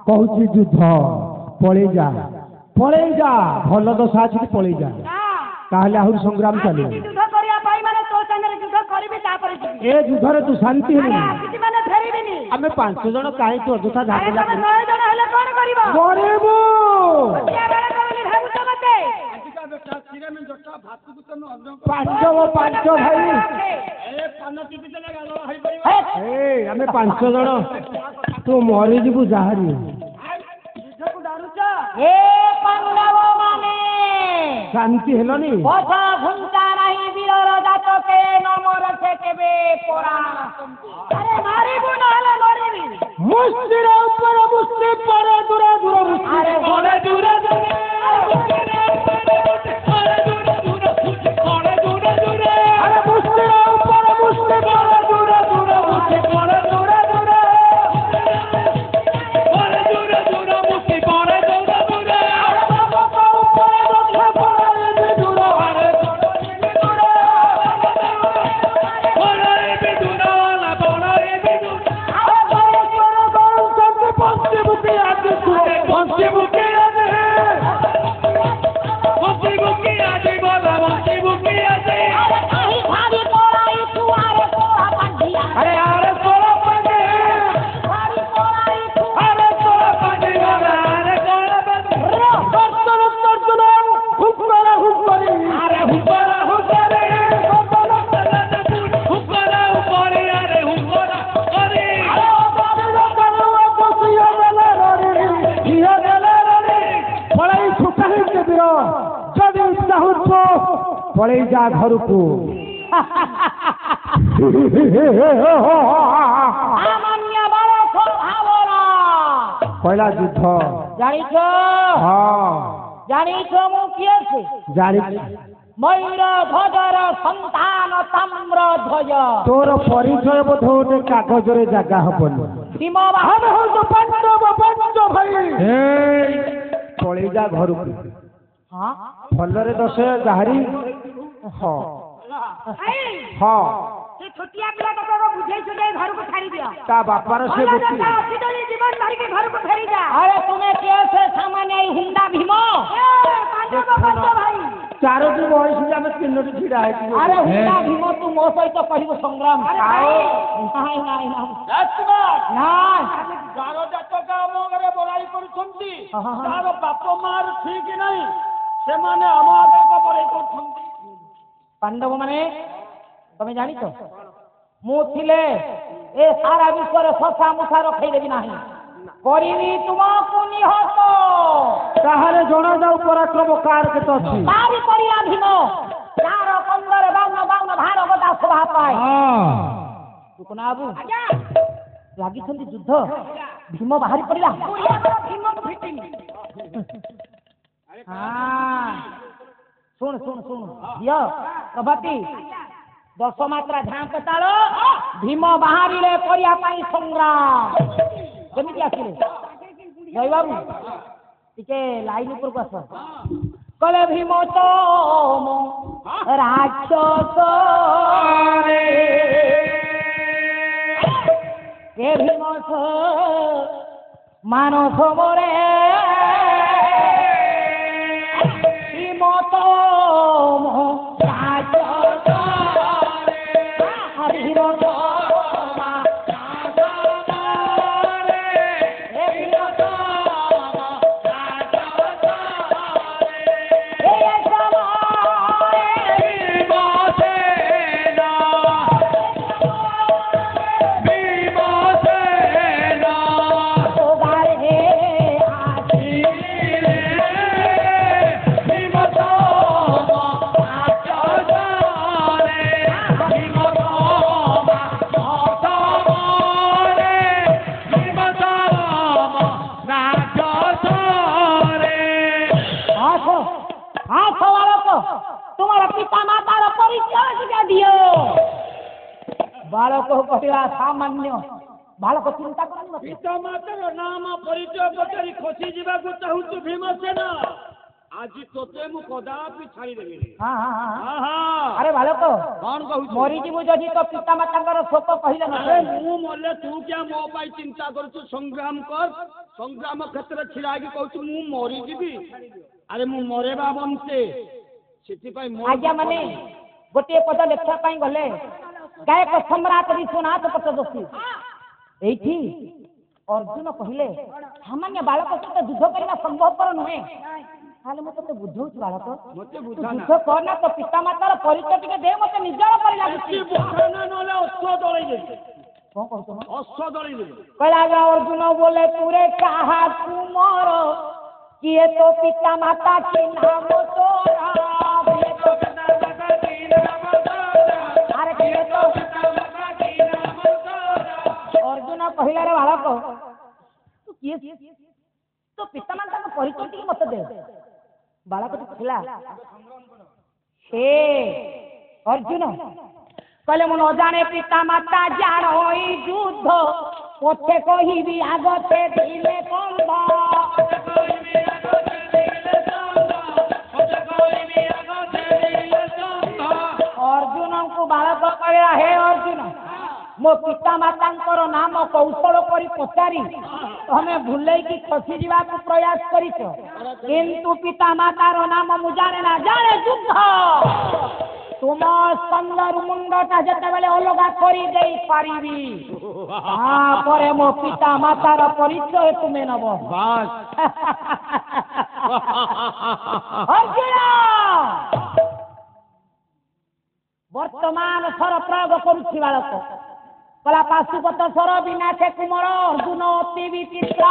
କହୁଛି ଯୁଦ୍ଧ ପଳେଇ ଯା ଭଲ ଦଶା ଅଛି ପଳେଇ ଯା ତାହେଲେ ଆହୁରି ସଂଗ୍ରାମ ଚାଲିବ। ଯୁଦ୍ଧ କରିବା ପାଇଁ ମାନେ ତୋ ସାଙ୍ଗରେ ଯୁଦ୍ଧ କରିବି ତାପରେ ଯିବି। ଏ ଯୁଦ୍ଧରେ ତୁ ଶାନ୍ତି ଆରେ ହେଲୁ ଆସିଛି ମାନେ ଫେରିବିନି। ଆମେ 5 ଜଣ କାହିଁକି ଅଯଥା ଆରେ ଝାমেଲା ତମେ 9 ଜଣ ହେଲେ କଣ କରିବ? କରିବୁ? କିଆ ବାଳକ ବୋଲି ଭାବୁଛ ମତେ? ପାଞ୍ଚ ଭାଇ ଆମେ 5 ଜଣ ତୁ ମରିଯିବୁ ଯାହାରି ଯୁଦ୍ଧକୁ ଡରୁଛ? ଏ ପାଣ୍ଡବ ମାନେ ଶାନ୍ତି ହେଲନି? ପଛ ଘୁଞ୍ଚା ନାହିଁ ବୀରର ଜାତକେ ନମର ସେ କେବେ ପରା। ଆରେ ମାରିବୁ ନହେଲେ ମରିବି। ମୁଷ୍ଟିର ଉପରେ ମୁଷ୍ଟି ପରେ ଦୂର ଦୂର ମୁଷ୍ଟି ଆରେ অরে দূরে দূরে আরে মুষ্টির উপরে মুষ্টি পরে দূর দূর মুষ্টি পরে দূর দূর আরে আরে সোলা পাগে আরে সোলা পাগে আরে সোলা পাগে দর্শন দর্শন হুকরা হুকরি আরে হুকরা হুকরি হুকরা উপরে আরে হুকরা আরে আরে বাবা দাদা বসিয়া গেলে রে ইয়া গেলে রে পড়াই ছুটাই দেবির যদি চাহুছ পড়াই যা ঘরকু আমান্য বালক ভাবনা। পয়লা যুদ্ধ জানিছ হ্যাঁ জানিছ ମୁଁ କିଏ ଅଛି? জানিছি ମୟୂର ଧ୍ୱଜର ସନ୍ତାନ ତାମ୍ର ଧ୍ୱଜ। তোর পরিচয় বোধ গোটে কাগজরে জায়গা হবনি। ভীম আমি হচ্ছে পাণ্ডব পাঞ্চ ভাই পড়ে যা ঘরକୁ ହଁ ଭଲରେ ଦଶ ଯାହାରି ହଁ ହଁ ସେ ଛୋଟିଆ ପିଲା ତକ ବୁଝେଇ ସୁଝେଇ ଘରକୁ ଛାଡ଼ି ଦିଅ। ତା ବାପାର ସେ ଗୋଟିଏ ଅଛି ତ ଜୀବନ ଧରିକି ଘରକୁ ଫେରି ଯା। ଆରେ ତୁମେ କିଏ ସେ ସାମାନ୍ୟ ଏଇ ହୁଣ୍ଡା ଭୀମ? ଭାଇ ଚାରୋଟି ବୟସ ଆମେ ତିନୋଟି ଛିଡ଼ା ହେଇଛୁ। ଆରେ ହୁଣ୍ଡା ଭୀମ ତୁ ମୋ ସହିତ କରିବୁ ସଂଗ୍ରାମ? ନାଇଁ ନାଇଁ ନାଇଁ ଯାର ଜାତକ ଆମ ଘରେ ବଡ଼ାଇ କରୁଛନ୍ତି ତାର ବାପ ମାର ଠିକ ନାହିଁ ସେମାନେ ଆମ ଆଗରେ ବଡ଼ାଇ କରୁଛନ୍ତି। ପାଣ୍ଡବ ମାନେ ତମେ ଜାଣିଛ ମୁଁ ଥିଲେ ଏ ସାରା ବିଶ୍ୱରେ ଶଶା ମୁଠା ରଖେଇଦେବି ନାହିଁ, କରିବି ତୁମକୁ ନିହତ। ତାହେଲେ ଜଣାଯାଉ ପରାକ୍ରମ କାହାର କେତେ ଅଛି। ତାରି କରିଲା ଭୀମ ତାର 15 ଭାର ଗଦା ଶୋଭା ପାଏ। ଟୁକୁନା ବାବୁ ଲାଗିଛନ୍ତି ଯୁଦ୍ଧ, ଭୀମ ବାହାରି ପଡ଼ିଲା। ଶୁଣ ଶୁଣ ଶୁଣ ଝିଅ ପ୍ରଭାତୀ 10 ମାତ୍ରା ଝାମ୍ପ ତାଳ ଭୀମ ବାହାରିଲେ କରିବା ପାଇଁ ସଂଗ୍ରାମ। କେମିତି ଆସିଲେ ଜୟ ବାବୁ ଟିକେ ଲାଇନ ଉପରକୁ ଆସ। କଲେ ଭୀମ ତମ ରାକ୍ଷସ କେ ଭୀମ ମାନସ ମରେ ଭୀମ ତମ ରାକ୍ଷସ ଭୀମ तुम्हारा पिता मातार परिचय दियो। बालक कहला सामान्य बालक चिंता कर पिता मातार नाम परिचय पचारि खसी जीवाकू चाहूछु भीमसेन आज तोते मु कदापि छाड़ी देबी। हाँ हाँ हाँ अरे बालक कौन कहू मरी जीवु जदि तो पिता मातार शोक कहले न मु मरले तू क्या मो पाई चिंता करूछु। संग्राम कर संग्राम क्षेत्र छिड़ा की कहू मु मरी जीवी। अरे मु मरेबा बंशे आज्ञा माने गोटे पद लेखा पाई गले गायक सम्राट विश्वनाथ पटदोषी एठी अर्जुन कहले सामान्य बालक सहित युद्ध करना संभवपर नुहे। ताले मते तो बुझौछ बालक मते बुझाना युद्ध करना तो पिता मातार परिचय टिके दे मते निजर पर लागुची। बुझाना नले अश्व दळै दे कोन कहतो अश्व दळै दे कहला अर्जुन बोले तुरे कहा तुमर किए तो पिता माता के नाम तोरा अर्जुन कहला रे बालक तू किए तो पिता माता का परिचय टिके मत दे। बालक तो खिला हे अर्जुन कहले मु न जाने पिता माता जान होई युद्ध पछे कहिबी आगते दिले कंद। अर्जुन को बालक कहला हे अर्जुन मो पिता मातांकर नाम कौशल करी पचारि तमे भूलै की खसी जीवा को प्रयास करिस किंतु पिता मातार नाम मु जाने ना जाने युद्ध तुम सुंदर मुंडटा जते बेले अलगा करी देई पारिबी तापरे मो पिता मातार परिचय तुमे नब। बस अर्जुन वर्तमान स्वर प्रयोग करुछि बालक कला पाशुपत स्वर विनाशे कुमर अर्जुन अति विचित्र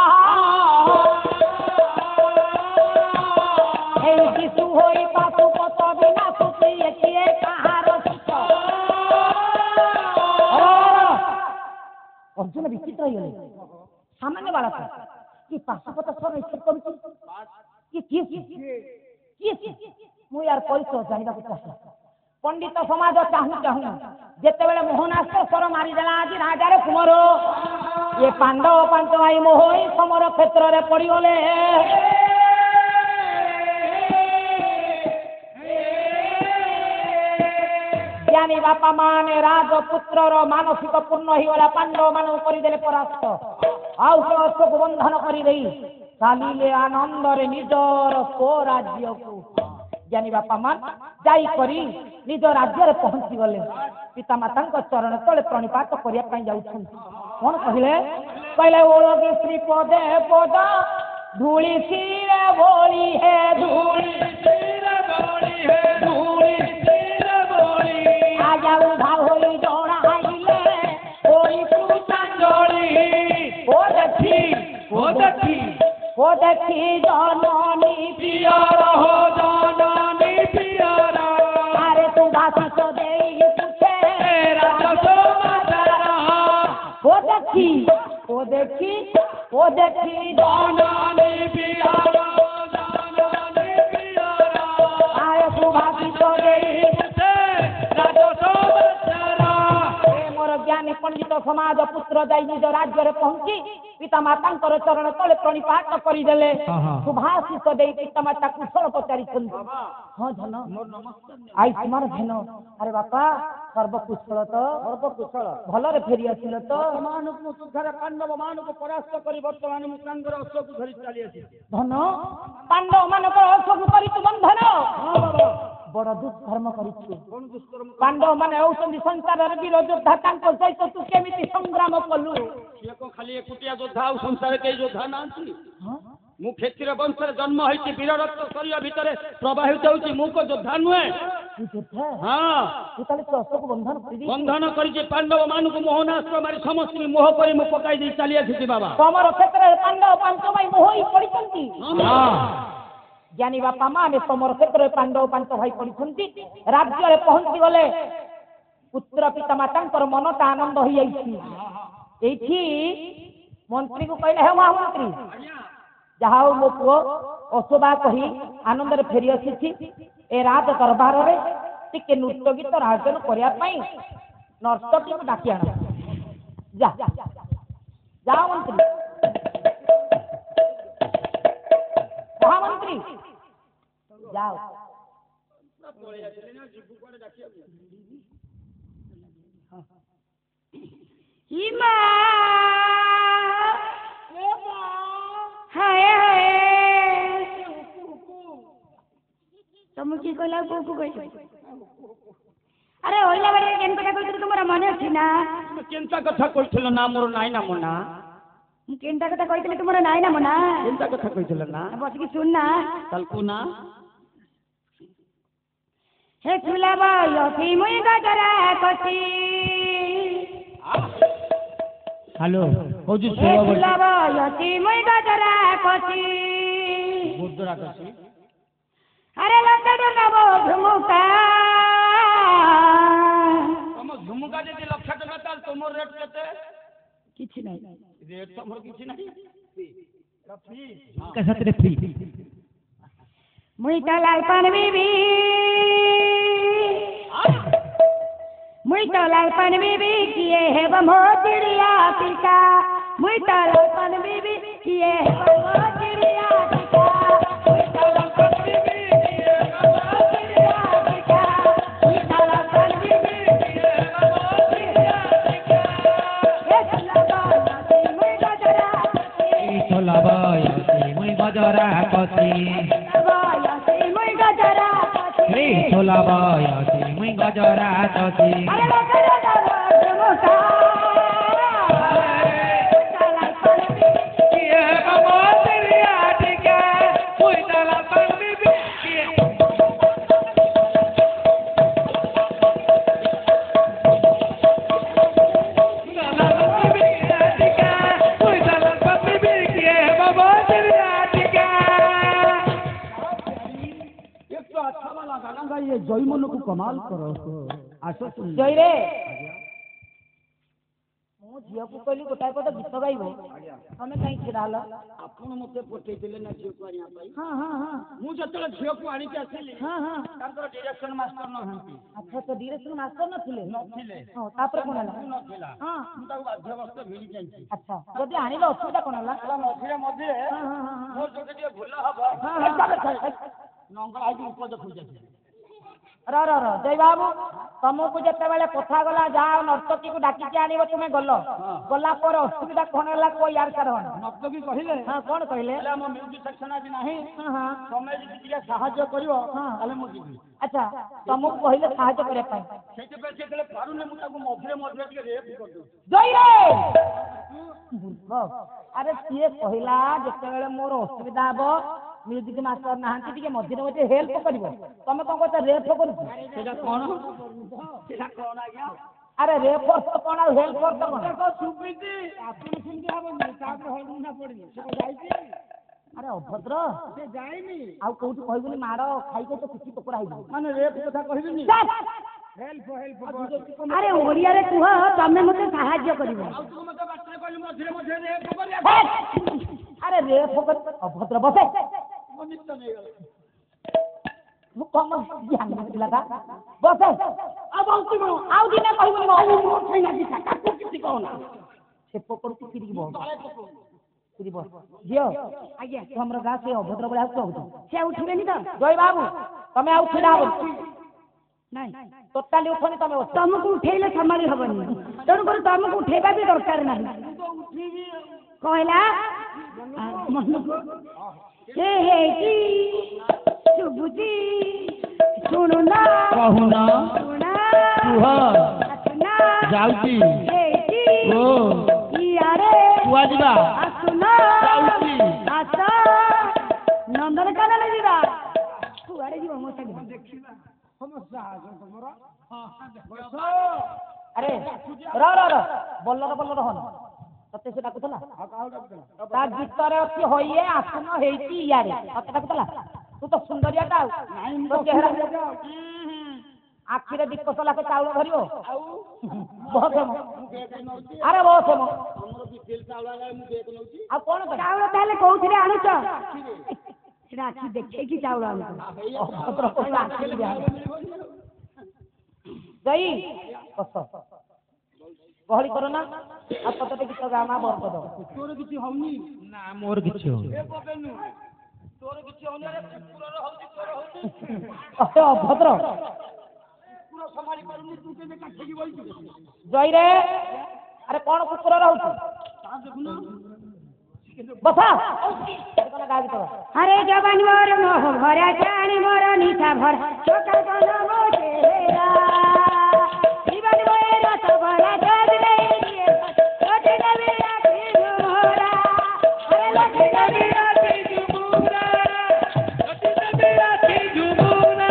शिशु होई पाशुपत विनाश किए किए कहार सुत। अर्जुन विचित्र होइले सामान्य बालक कि पाशुपत स्वर इच्छा करुछि कि मु यार परिचय जानिबा चाहे पंडित समाज चाहू चाहू जिते बड़े मोहनास्त्र स्वर मारिदेला आज राजा कुमार ये पांडव पांच भाई मोह समर क्षेत्र में पड़गले। জ্ঞାନୀ ବାପା ମାନେ ରାଜପୁତ୍ରର ମାନସିକ ପୂର୍ଣ୍ଣ ହେଇଗଲା ପାଣ୍ଡବ ମାନଙ୍କୁ କରିଦେଲେ ପରାସ୍ତ ଆଉ ସେ ଅଶୋକ ବନ୍ଧନ କରିଦେଇ ଚାଲିଲେ ଆନନ୍ଦରେ ନିଜର ସ୍ୱରାଜ୍ୟକୁ ଜ୍ଞାନୀ ବାପା ମା ଯାଇକରି ନିଜ ରାଜ୍ୟରେ ପହଞ୍ଚି ଗଲେ ପିତାମାତାଙ୍କ ଚରଣ ତଳେ ପ୍ରଣିପାତ କରିବା ପାଇଁ ଯାଉଛନ୍ତି କଣ କହିଲେ କହିଲେ ଓଳଗି ଶ୍ରୀ ପଦେ ପଦ ଧୂଳି ଶିର ଭଳି ହେ ଧୂଳି ଶିର ଭଳି ହେ ଧୂଳି ଶିର ଭଳି ଆଜା ଉଧା ହୋଇ ଜଣାଇଲେ ହୋଇ କୃତାଞ୍ଜଳି ଓ ଦେଖି ଜନନୀ ପ୍ରିୟର ହୋ ଜନନୀ ପ୍ରିୟର ଆରେ ତୁ ଭାଷିତ ଦେଇ ପୁଛେ ଓ ଦେଖି ଜନନୀ ପ୍ରିୟର ଜନନୀ ପ୍ରିୟର ଆରେ ତୁ ଭାଷିତ ଦେଇ ପୁଛେ ମୋର ଜ୍ଞାନୀ ପଣ୍ଡିତ ସମାଜ ପୁତ୍ର ଯାଇ ନିଜ ରାଜ୍ୟରେ ପହଞ୍ଚି ପିତାମାତାଙ୍କର ଚରଣ ତଳେ ପ୍ରଣିପାତ କରିଦେଲେ ସୁଭାଷିତ ଦେଇ ପିତାମାତା କୁଶଳ ପଚାରିଛନ୍ତି ହଁ ଧନ ଆୟୁଷ୍ମାନ ଧନ ଆରେ ବାପା ସର୍ବକୁଶଳ ତ ସର୍ବକୁଶଳ ଭଲରେ ଫେରି ଆସିଲ ତ ପାଣ୍ଡବ ମାନଙ୍କୁ ପରାସ୍ତ କରି ବର୍ତ୍ତମାନ ମୁଁ ତାଙ୍କର ଅଶୋକ ଧରି ଚାଲି ଆସିଛି ଧନ ପାଣ୍ଡବ ମାନଙ୍କର ଅଶୋକ କରିଛୁ ବନ୍ଧନ ବଡ ଦୁଷ୍କର୍ମ କରିଛୁ ପାଣ୍ଡବ ମାନେ ହେଉଛନ୍ତି ସଂସାରର ବୀର ଯୋଦ୍ଧା ତାଙ୍କ ସହିତ ତୁ କେମିତି ସଂଗ୍ରାମ କଲୁ ସିଏ କଣ ଖାଲି ଏକୁଟିଆ ଯୋଦ୍ଧା ଆଉ ସଂସାରରେ କେହି ଯୋଦ୍ଧା ନାହାନ୍ତି ମୁଁ କ୍ଷତ୍ରିୟ ବଂଶରେ ଜନ୍ମ ହେଇଛି ବୀର ରକ୍ତ ଶରୀର ଭିତରେ ପ୍ରବାହିତ ହେଉଛି ମୁଁ କୋ ଯୋଦ୍ଧା ନୁହେଁ ବନ୍ଧନ କରିଛି ପାଣ୍ଡବ ମାନଙ୍କୁ ମୋହନାସ୍ତ୍ର ମାରି ସମସ୍ତଙ୍କୁ ମୋହ କରି ମୁଁ ପକାଇ ଦେଇ ଚାଲି ଆସିଛି ବାବା ତମର କ୍ଷେତ୍ରରେ ପାଣ୍ଡବ ପାଞ୍ଚ ଭାଇ ମୋହ ହୋଇ ପଡ଼ିଛନ୍ତି ଜ୍ଞାନୀ ବାପା ମାନେ ତମର କ୍ଷେତ୍ରରେ ପାଣ୍ଡବ ପାଞ୍ଚ ଭାଇ ପଡ଼ିଛନ୍ତି ରାଜ୍ୟରେ ପହଞ୍ଚି ଗଲେ ପୁତ୍ର ପିତା ମାତାଙ୍କର ମନଟା ଆନନ୍ଦ ହେଇଯାଇଛି ଏଇଠି ମନ୍ତ୍ରୀକୁ କହିଲେ ହେ ମହାମନ୍ତ୍ରୀ ଯାହା ହଉ ମୋ ପୁଅ ଅଶୋଭା କହି ଆନନ୍ଦରେ ଫେରି ଆସିଛି ଏ ରାଜ ଦରବାରରେ ଟିକେ ନୃତ୍ୟ ଗୀତର ଆୟୋଜନ କରିବା ପାଇଁ ନର୍ତ୍ତକୀକୁ ଡାକି ଆଣ ଯା ମନ୍ତ୍ରୀ ମହାମନ୍ତ୍ରୀ ଯାଅ ତମକୁ କିଏ କହିଲା କୋଉ କହିଲ ଆରେ ଓଇଲା ବେଳେ କେନ୍ କଥା କହିଥିଲୁ ତୁମର ମନେ ଅଛି ନା କେନ୍ତା କଥା କହିଥିଲ ନା ମୋର ନାଇଁ ନା ମୋ ନା ମୁଁ କେନ୍ତା କଥା କହିଥିଲି ତୁମର ନାଇଁ ନା ମୋ ନା କେନ୍ତା କଥା କହିଥିଲ ନା ବସିକି ଶୁଣ ନା ତାଲକୁ ନା ହେ ଚୁଲା ବୟସି ମୁଇଁ ଗଜରା କସି ହ୍ୟାଲୋ ହଉଛି ହେ ଚୁଲା ବୟସି ମୁଇଁ ଗଜରା କସି ଗୁଜରା କସି ଆରେ ଲକ୍ଷେ ନବ ଝୁମୁକା ତମ ଝୁମୁକା ଯଦି 1,00,000 ଟଙ୍କା ତାହେଲେ ତମର ରେଟ୍ କେତେ କିଛି ନାହିଁ ରେଟ୍ ତମର କିଛି ନାହିଁ ଫ୍ରି ମୁଇଁ ତ ଲାଲ ପାନ ବିବି କିଏ ହେବ ମୋ ଚିଡ଼ିଆ ପିକା ମୁଇଁ ତ ଲାଲ ପାନ ବିବି କିଏ ହେବ ମୋ ଚିଡ଼ିଆ ପିକା गजरा कसी मुई गजरा रे छोला बयसी मुई गजरा कसी जय मन को कमाल करो आस जय रे मो झील को कहली गोटाए पद गीत गाइब तमें कहीं छिड़ा आपण मते पठेइले ना झील को आनिया पाई हां हां हां मु जतले झील को आनी के आसिली हां हां तांकर डायरेक्शन मास्टर न हंती अच्छा तो डायरेक्शन मास्टर न थिले हां तापर कोन हला न थिला हां मु ताको बाध्यवस्थ भिड़ी जाईची अच्छा जदी आनिलो असुविधा कोन हला मझिरे मझिरे हां हां हां मोर जोटे भूल हबो हां हां नंगल आइ ऊपर देखु जाती जय बाबू तुमको जिते बेले कथा गला जहाँ नर्तकी को डाकिकी आनिब तुम्हें गल गला पर असुविधा कौन है कोई यार कर ନର୍ତ୍ତକୀ କହିଲେ हाँ कौन कहले ହେଲେ ଆମ ମ୍ୟୁଜିକ୍ ସେକ୍ସନ ଆଜି ନାହିଁ हाँ ତମେ ଯଦି ଟିକେ ସାହାଯ୍ୟ କରିବ ତାହେଲେ ମୁଁ ଯିବି अच्छा तुमको कहले साहाय्य करने पाई ସେଇଥିପାଇଁ ସେ ଯେତେବେଳେ ପାରୁନି ମୁଁ ତାକୁ ମଝିରେ ମଝିରେ ଟିକେ ରେପ୍ କରିଦେଉଛି जय रे मूर्ख अरे सीए कहला जिते मोर असुविधा हम म्यूजिक मास्टर नहांती टिके मझिरे मझिरे हेल्प करिवो तमे कोन कहता रेप करू ସେଇଟା କ'ଣ ସେଇଟା କ'ଣ ଆଜ୍ଞା अरे रेप तो कोन आ हेल्प कर तो कोन ଦେଖ ସୁବିଧି ଆପଣ ସେମିତି ହବନି ତାପରେ ହଳଦୀ ନା ପଡ଼ିନି ସେ ଯାଇଛି अरे अभद्र ସେ ଯାଇନି आउ कोउठी कहबुनी मारो खाई के तो किछि टुकड़ा हिबो ମାନେ ରେପ୍ କଥା କହିବିନି ହେଲ୍ପ ହେଲ୍ପ ଆରେ ଓଡ଼ିଆରେ କୁହ ତମେ ମୋତେ ସାହାଯ୍ୟ କରିବ ଆଉ ତୁ ମତେ ବାଟରେ କହିଲୁ ମଝିରେ ମଝିରେ ରେପ୍ କରିବା अरे रेप कर अभद्र बसे ମୋ ନିତ୍ୟ ନେଇଗଲା मु कम ध्यान लगा बसे अब आउती को आउ दिने कहबुनी मो मो छैना दिखा काकू किछि कहना से पकड़ के फिरी बो फिरी बो जियो ଆଜ୍ଞା हमरा गाँ से अभद्र बड़ा कहू ସେ ଉଠିବେନି ତ जय बाबू तमे आउ छिड़ा हो ନାଇଁ टोटाली उठनी तमे उठ ତମକୁ ଉଠେଇଲେ ସମ୍ଭାଳି ହବନି ତେଣୁକରି ତମକୁ ଉଠେଇବା ବି ଦରକାର ନାହିଁ କହିଲା ମନକୁ ସେ ହେଇଛି ଶୁଭୁଛି ଶୁଣୁନା କହୁନ ଶୁଣା କୁହ ଆସୁନା ଯାଉଛି ହେଇଛି ଓ ଇଆଡ଼େ କୁଆଯିବା ଆସୁନା ଯାଉଛି ଆସ ନନ୍ଦନକାନନ ଯିବା କୁଆଡ଼େ ଯିବ ମୋ ସାଙ୍ଗରେ ଦେଖିବା ସମସ୍ୟା ତମର अरे र बल्लर हन तते से डाकुतला ता गीतरे अछि होइए आसन हेइची इयारे तते डाकुतला तू तो सुंदरियाटा तो चेहरा आखिरे दिक्कतला के चाउल धरियो बहुत अरे बहुत ଆମର ବିପିଏଲ ଚାଉଳ ଆଣିଲେ ମୁଁ ବେକ ନଉଛି आ कोन कर ଚାଉଳ ତାହେଲେ କୋଉଥିରେ ଆଣୁଛ ସେଟା ଆଖି ଦେଖେଇକି ଚାଉଳ ଆଣୁଛ अभद्र कोला आखिरी दिया जई कस गहଳି करो ना आ पतटे गीत गामा बरपद ତୋର କିଛି ହଉନି ନା ମୋର କିଛି ହଉନି ଏ ପକେନୁ ତୋର କିଛି ହଉନି ଆରେ କୁକୁରର ହଉଛି ତୋର ହଉଛି अरे अभद्र କୁକୁର ସମ୍ଭାଳି ପାରୁନି ତୁ କେବେ କାଠିକି ବଇଛୁ जई रे अरे कौन कुकुर रहउछ ତା ଦେଖୁନ बसा कोन गागी तो अरे जवानी मोर मोह भरा जानी मोर निशा भर छोटा कन मोटेरा जीवन मोर तो भरा जग नहीं दिए छोटे नबी राखी मोरा अरे लगे नबी राखी जुमुरा छोटे नबी राखी जुमुरा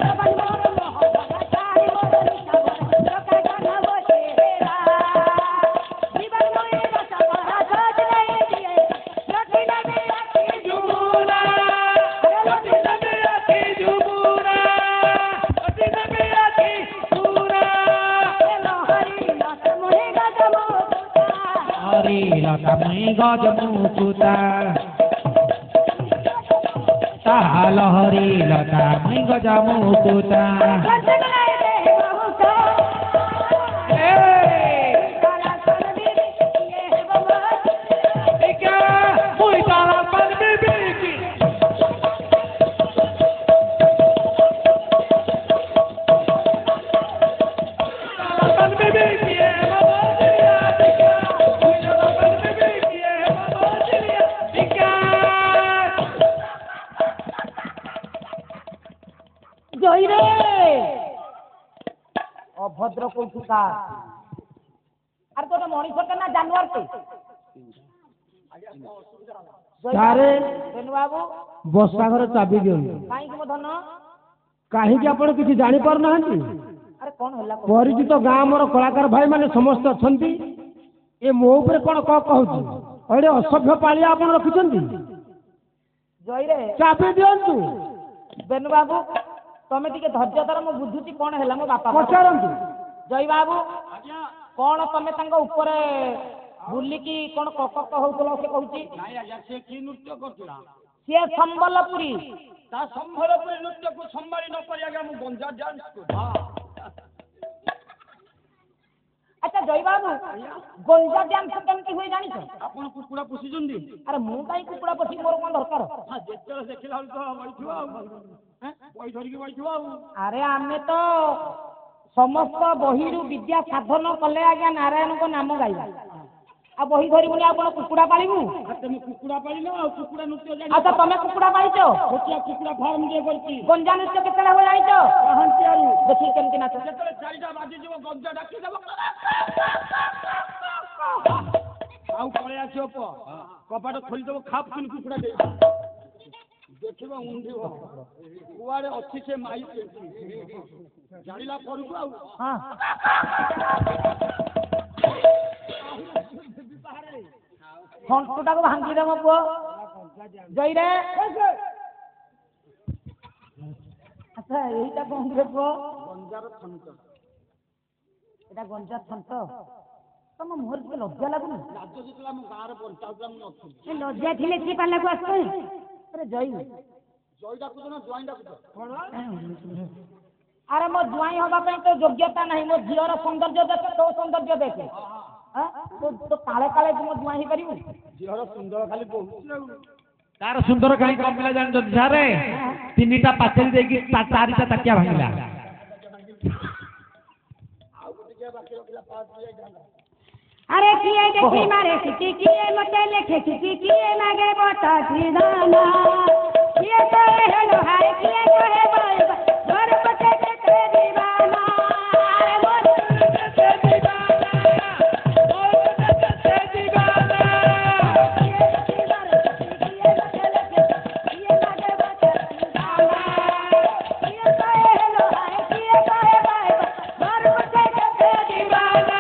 जवानी मोर मोह भरा जानी मोर निशा भर छोटा कन मोटेरा जीवन मोर तो भरा जग नहीं दिए छोटे नबी राखी जुमुरा अरे लगे नबी राखी जुमुरा छोटे नबी राखी जुमुरा हरि लता मुई गजमुकुता ताल हरि लता मुई गजमुकुता मुई ताला पर बिबिकी जई रे अभद्र कोठू का अरे तो मनीष के ना जानवर के सारे बेनु बाबू बसा घर चाबी दियନ୍ତୁ काई कि मो धन କାହିଁକି ଆପଣ କିଛି ଜାଣିପାରୁନାହାନ୍ତି अरे कौन होला ପରିଚିତ ଗାଁ ଆମର କଳାକାର ଭାଇମାନେ ସମସ୍ତେ ଅଛନ୍ତି ଏ ମୋ ଉପରେ କ'ଣ କହୁଛି ଏଇଠି ଅସଭ୍ୟ ପାଳିଆ ଆପଣ ରଖିଛନ୍ତି जई रे ଚାବି ଦିଅନ୍ତୁ बेनु बाबू तमे टिके धैर्य धर मो बुझुची कोन होला मो बापा ପଚାରନ୍ତୁ जय बाबू ଆଜ୍ଞା कौन तमे तांग ऊपर बुलिकी कौन कक होउतलो से कहूची ନାଇଁ ଆଜ୍ଞା ସେ କି ନୃତ୍ୟ କରୁଥିଲା से संबलपुरी ତା ସମ୍ବଲପୁରୀ ନୃତ୍ୟକୁ ସମ୍ଭାଳି ନ ପାରି ଆଜ୍ଞା ମୁଁ ଗଞ୍ଜା ଡ୍ୟାନ୍ସ କରୁ अच्छा ଜୟ ବାବୁ ଗଞ୍ଜା ଡ୍ୟାନ୍ସ କେମିତି ହୁଏ ଜାଣିଛ? ଆପଣ କୁକୁଡ଼ା ପୋଷିଛନ୍ତି? ଆରେ ମୁଁ କାହିଁ କୁକୁଡ଼ା ପୋଷି ମୋର କଣ ଦରକାର? ହଁ ଯେତେବେଳେ ଦେଖିଲା ବେଳକୁ ତ ବଇଥିବ ଆଉ ବହି ଧରିକି ବଇଥିବ ଆଉ। ଆରେ ଆମେ ତ ସମସ୍ତ ବହିରୁ ବିଦ୍ୟା ସାଧନ କଲେ ଆଜ୍ଞା ନାରାୟଣଙ୍କ ନାମ ଗାଇବା। ଆଉ ବହି ଧରିବୁନି ଆଉ କଣ କୁକୁଡ଼ା ପାଳିବୁ? ତମେ କୁକୁଡ଼ା ପାଳିଲ ଆଉ କୁକୁଡ଼ା ନୃତ୍ୟ ଜାଣି ଆଚ୍ଛା ତମେ କୁକୁଡ଼ା ପାଳିଛ? ଛୋଟିଆ କୁକୁଡ଼ା ଫାର୍ମ ଟିକେ କରିଛି। ଗଞ୍ଜା ନୃତ୍ୟ କେତେବେଳେ ହୁଏ ଜାଣିଛ? ପହଞ୍ଚିଆରୁ ଦେଖି କେମିତି ନାଚ। ଯେତେବେଳେ 4ଟା ବାଜିଯିବ ଗଞ୍ଜା ଡାକିଦେବ ଆଉ ପଳେଇ ଆସିବ କବାଟ ଖୋଲିଦେବ ଖାପ କିନି କୁକୁଡ଼ା ଦେଇ ଦେଖିବ ଉଣ୍ଡିବ କୁଆଡେ ଅଛି ସେ ମାଇ ଜାଣିଲା ପରକୁ ଆଉ ହଁ ଘଣ୍ଟୁଟାକୁ ଭାଙ୍ଗିଦେ ମୋ ପୁଅ ଜଇରେ। ଆଚ୍ଛା ଏଇଟା କଣ ରେ ପୁଅ? ଗଞ୍ଜାର ଥଣ୍ଟ। ଏଇଟା ଗଞ୍ଜା ଥଣ୍ଟ। ତମ ମୁହଁରେ ଟିକେ ଲଜ୍ଜା ଲାଗୁନି? ରାଜ୍ୟ ଯେତେବେଳେ ଆମ ଗାଁରେ ପଞ୍ଚାୟତ ମୁଁ ନଥିଲି। ଲଜ୍ଜା ଥିଲେ ସେ ପାଲାକୁ ଆସୁଛନ୍ତି। ଆରେ ଜଇ ଜୟ ଡାକୁଛ ନା ଜ୍ୱାଇଁ ଡାକୁଛ? ଆରେ ମୋ ଜ୍ୱାଇଁ ହବା ପାଇଁ ତ ଯୋଗ୍ୟତା ନାହିଁ। ମୋ ଝିଅର ସୌନ୍ଦର୍ଯ୍ୟ ଦେଖେ ତୋ ସୌନ୍ଦର୍ଯ୍ୟ ଦେଖେ। ତ କାଳେ କାଳେ ମୋ ଜ୍ୱାଇଁ ହେଇପାରିବୁ? ଝିଅର ସୁନ୍ଦର ଖାଲି ବହୁଛି ଆଉ। ତାର ସୁନ୍ଦର କାହିଁ କମିଲା ଜାଣିଛନ୍ତି ସାରେ? 3ଟା ପାଚେରୀ ଦେଇକି 4ଟା ତାକିଆ ଭାଙ୍ଗିଲା। ଆଉ ଗୋଟେ କିଏ ବାକି ରଖିଲା ପାସ୍ ହେଇଯାଇଥାନ୍ତା। अरे किए देखी मारे सिटी किए मते लेखे सिटी किए मागे बता दीदाना किए कहे हेलो हाय किए कहे बाय घर बते ते दीवाना अरे मोर ते दीवाना मोर ते दीवाना किए देखी मारे सिटी किए मते लेखे किए मागे बता दीदाना किए कहे हेलो हाय किए कहे बाय घर बते ते दीवाना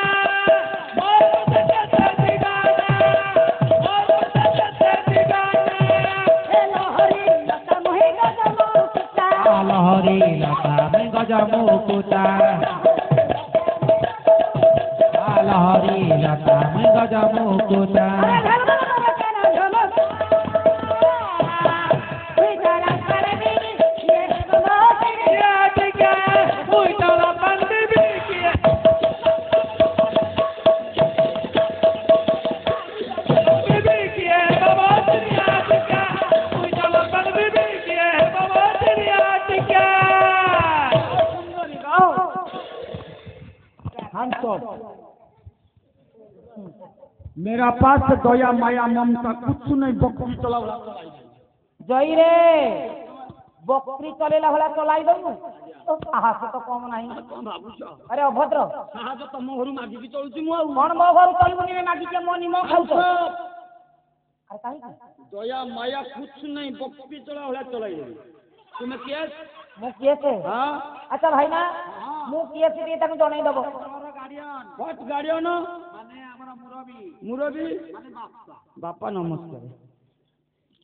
लहरी लता में गजमुकुता लहरी लता में गजमुकुता मेरा पास दया माया ममता कुछ नहीं बकरी चला ଜଇରେ ବକରି ଚଲେଇଲା ଭଳିଆ ଚଲାଇ ଦବୁ ତ ସାହସ ତ କମ ନାହିଁ। କଣ ଭାବୁଛ? ଆରେ ଅଭଦ୍ର ସାହାଯ୍ୟ ତମ ଘରୁ ମାଗିକି ଚଳୁଛି ମୁଁ ଆଉ। କଣ ମୋ ଘରୁ ଚଳିବୁନି ମାଗିଛେ ମୋ ନିମ ଖାଉଛ? ଆରେ କାହିଁକି? ଦୟା ମାୟା कुछ नहीं बकरी चला भला चलाई तुम किए? ମୁଁ କିଏ ସେ? हाँ ଆଚ୍ଛା ଭାଇନା ମୁଁ କିଏ ସେ ଟିକେ ତାକୁ ଜଣେଇ ଦବ। व्हाट गार्डियन मुरबी बापा नमस्कार